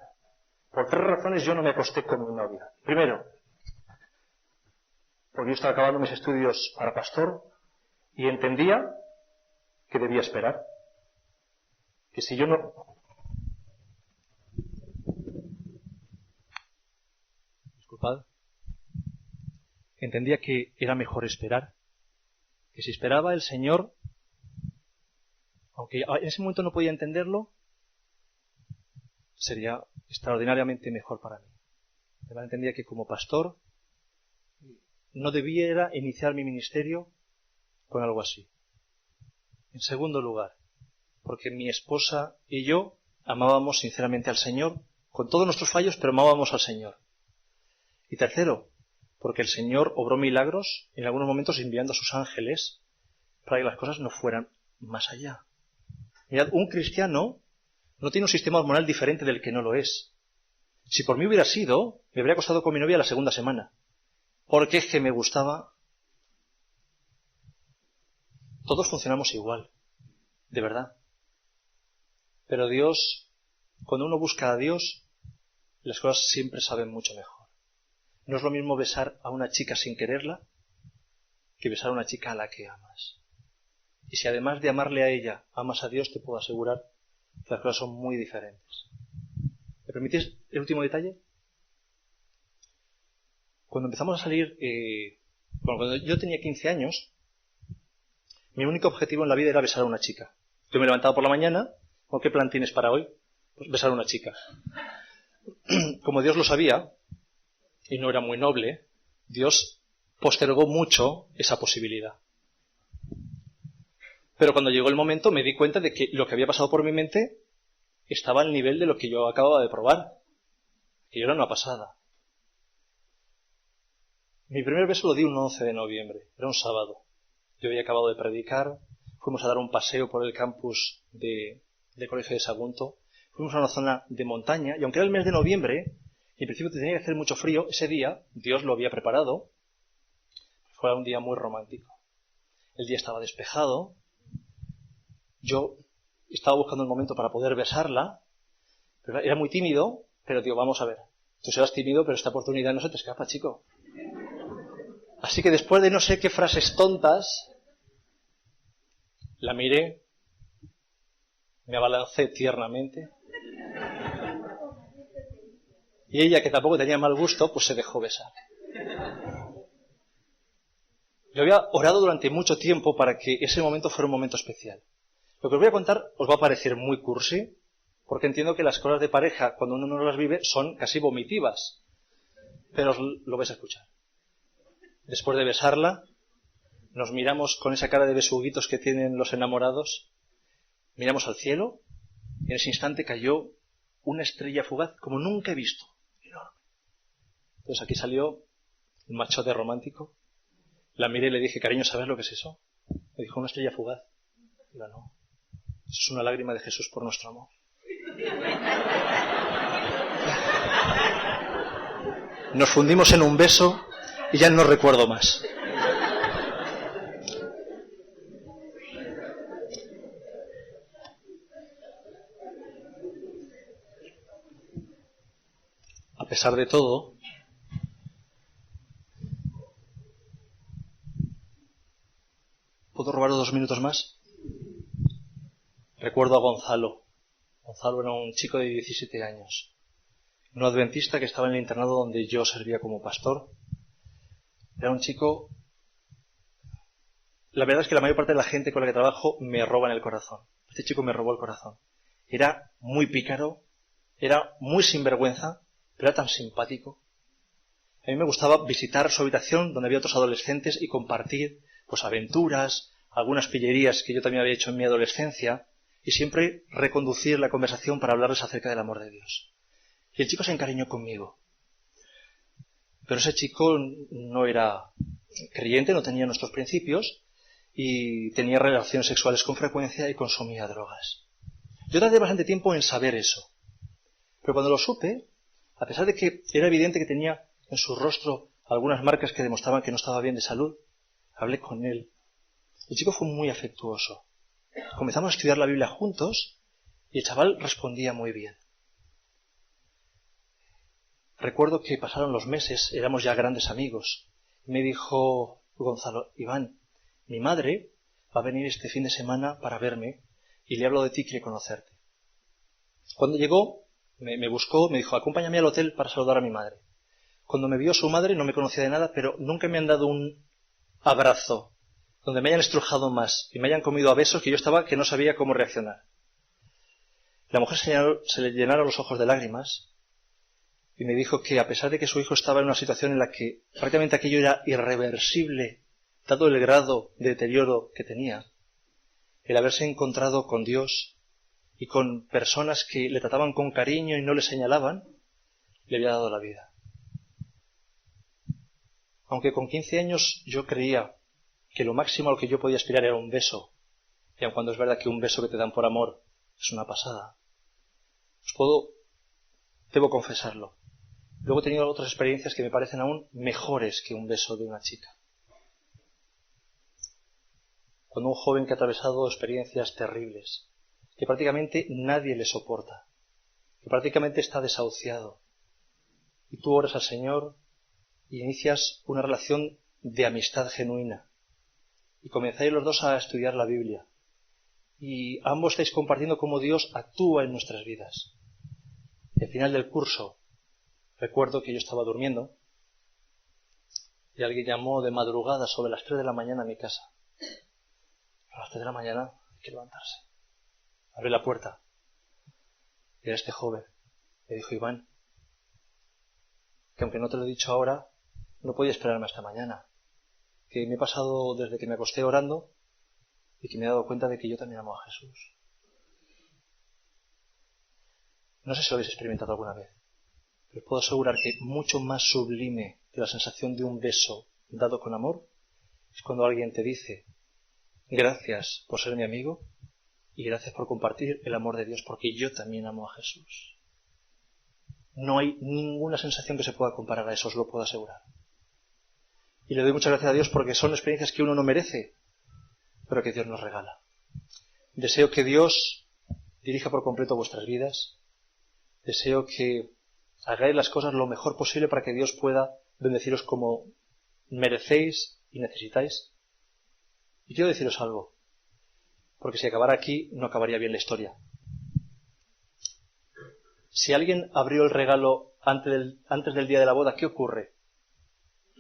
S1: Por 3 razones yo no me acosté con mi novia. Primero, porque yo estaba acabando mis estudios para pastor y entendía que debía esperar. Que si yo no... Disculpad. Entendía que era mejor esperar. Que si esperaba el Señor, aunque en ese momento no podía entenderlo, sería extraordinariamente mejor para mí. Además entendía que como pastor no debiera iniciar mi ministerio con algo así. En segundo lugar, porque mi esposa y yo amábamos sinceramente al Señor, con todos nuestros fallos, pero amábamos al Señor. Y tercero, porque el Señor obró milagros en algunos momentos enviando a sus ángeles para que las cosas no fueran más allá. Mirad, un cristiano no tiene un sistema hormonal diferente del que no lo es. Si por mí hubiera sido, me habría acostado con mi novia la segunda semana. Porque es que me gustaba. Todos funcionamos igual. de verdad. Pero Dios, cuando uno busca a Dios, las cosas siempre saben mucho mejor. No es lo mismo besar a una chica sin quererla que besar a una chica a la que amas. Y si además de amarle a ella, amas a Dios, te puedo asegurar que las cosas son muy diferentes. ¿Me permitís el último detalle? Cuando empezamos a salir, cuando yo tenía 15 años, mi único objetivo en la vida era besar a una chica. Yo me levantaba por la mañana, ¿con qué plan tienes para hoy? Pues besar a una chica. Como Dios lo sabía, y no era muy noble, Dios postergó mucho esa posibilidad. Pero cuando llegó el momento me di cuenta de que lo que había pasado por mi mente estaba al nivel de lo que yo acababa de probar. Que era una pasada. Mi primer beso lo di un 11 de noviembre, era un sábado. Yo había acabado de predicar, fuimos a dar un paseo por el campus del colegio de Sagunto, fuimos a una zona de montaña, y aunque era el mes de noviembre, y en principio tenía que hacer mucho frío, ese día Dios lo había preparado, fue un día muy romántico. El día estaba despejado, yo estaba buscando el momento para poder besarla, pero era muy tímido, pero digo, vamos a ver, tú serás tímido, pero esta oportunidad no se te escapa, chico. Así que después de no sé qué frases tontas, la miré, me abalancé tiernamente, y ella, que tampoco tenía mal gusto, pues se dejó besar. Yo había orado durante mucho tiempo para que ese momento fuera un momento especial. Lo que os voy a contar os va a parecer muy cursi, porque entiendo que las cosas de pareja, cuando uno no las vive, son casi vomitivas. Pero os lo vais a escuchar. Después de besarla, nos miramos con esa cara de besuguitos que tienen los enamorados, miramos al cielo, y en ese instante cayó una estrella fugaz como nunca he visto. Enorme. Entonces aquí salió un machote romántico. La miré y le dije, cariño, ¿sabes lo que es eso? Me dijo, una estrella fugaz. Digo, no. Eso es una lágrima de Jesús por nuestro amor. Nos fundimos en un beso y ya no recuerdo más. A pesar de todo, ¿puedo robar 2 minutos más? Recuerdo a Gonzalo. Gonzalo era un chico de 17 años. Un adventista que estaba en el internado donde yo servía como pastor. Era un chico... La verdad es que la mayor parte de la gente con la que trabajo me roba en el corazón. Este chico me robó el corazón. Era muy pícaro, era muy sinvergüenza, pero era tan simpático. A mí me gustaba visitar su habitación donde había otros adolescentes y compartir pues aventuras, algunas pillerías que yo también había hecho en mi adolescencia, y siempre reconducir la conversación para hablarles acerca del amor de Dios. Y el chico se encariñó conmigo. Pero ese chico no era creyente, no tenía nuestros principios, y tenía relaciones sexuales con frecuencia y consumía drogas. Yo tardé bastante tiempo en saber eso. Pero cuando lo supe, a pesar de que era evidente que tenía en su rostro algunas marcas que demostraban que no estaba bien de salud, hablé con él. El chico fue muy afectuoso. Comenzamos a estudiar la Biblia juntos y el chaval respondía muy bien. Recuerdo que pasaron los meses, éramos ya grandes amigos. Y me dijo Gonzalo, Iván, mi madre va a venir este fin de semana para verme y le hablo de ti, quiere conocerte. Cuando llegó, me buscó, me dijo, acompáñame al hotel para saludar a mi madre. Cuando me vio su madre, no me conocía de nada, pero nunca me han dado un abrazo donde me hayan estrujado más y me hayan comido a besos que yo estaba que no sabía cómo reaccionar. La mujer se le llenaron los ojos de lágrimas y me dijo que a pesar de que su hijo estaba en una situación en la que prácticamente aquello era irreversible, dado el grado de deterioro que tenía, el haberse encontrado con Dios y con personas que le trataban con cariño y no le señalaban, le había dado la vida. Aunque con 15 años yo creía que lo máximo a lo que yo podía aspirar era un beso, y aun cuando es verdad que un beso que te dan por amor es una pasada, debo confesarlo. Luego he tenido otras experiencias que me parecen aún mejores que un beso de una chica. cuando un joven que ha atravesado experiencias terribles, que prácticamente nadie le soporta, que prácticamente está desahuciado, y tú oras al Señor y inicias una relación de amistad genuina, y comenzáis los dos a estudiar la Biblia, y ambos estáis compartiendo cómo Dios actúa en nuestras vidas. Y al final del curso, recuerdo que yo estaba durmiendo, y alguien llamó de madrugada sobre las 3 de la mañana a mi casa. A las 3 de la mañana hay que levantarse. Abrí la puerta. Y era este joven. Me dijo: Iván, que aunque no te lo he dicho ahora, no podía esperarme hasta mañana. Que me he pasado desde que me acosté orando y que me he dado cuenta de que yo también amo a Jesús. No sé si lo habéis experimentado alguna vez, pero os puedo asegurar que mucho más sublime que la sensación de un beso dado con amor es cuando alguien te dice: gracias por ser mi amigo y gracias por compartir el amor de Dios, porque yo también amo a Jesús. No hay ninguna sensación que se pueda comparar a eso, os lo puedo asegurar. Y le doy muchas gracias a Dios porque son experiencias que uno no merece, pero que Dios nos regala. Deseo que Dios dirija por completo vuestras vidas. Deseo que hagáis las cosas lo mejor posible para que Dios pueda bendeciros como merecéis y necesitáis. Y quiero deciros algo, porque si acabara aquí no acabaría bien la historia. Si alguien abrió el regalo antes del día de la boda, ¿qué ocurre?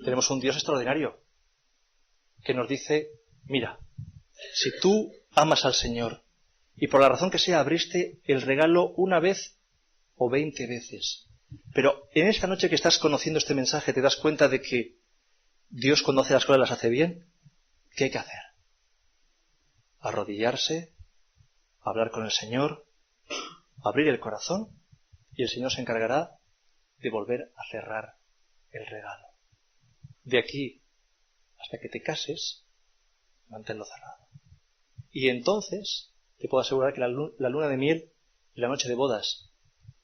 S1: Tenemos un Dios extraordinario que nos dice: mira, si tú amas al Señor y por la razón que sea abriste el regalo una vez o 20 veces, pero en esta noche que estás conociendo este mensaje te das cuenta de que Dios, cuando hace las cosas, las hace bien, ¿qué hay que hacer? Arrodillarse, hablar con el Señor, abrir el corazón, y el Señor se encargará de volver a cerrar el regalo. De aquí hasta que te cases, manténlo cerrado. Y entonces te puedo asegurar que la luna de miel y la noche de bodas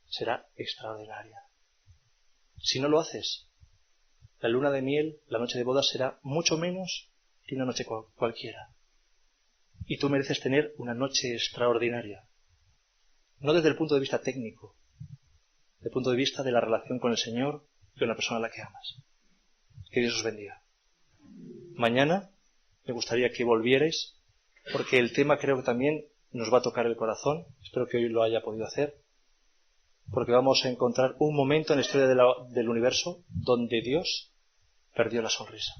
S1: será extraordinaria. Si no lo haces, la luna de miel, la noche de bodas será mucho menos que una noche cualquiera. Y tú mereces tener una noche extraordinaria. No desde el punto de vista técnico, desde el punto de vista de la relación con el Señor y con la persona a la que amas. Que Dios os bendiga. Mañana me gustaría que volvierais, porque el tema creo que también nos va a tocar el corazón. Espero que hoy lo haya podido hacer, porque vamos a encontrar un momento en la historia del universo donde Dios perdió la sonrisa.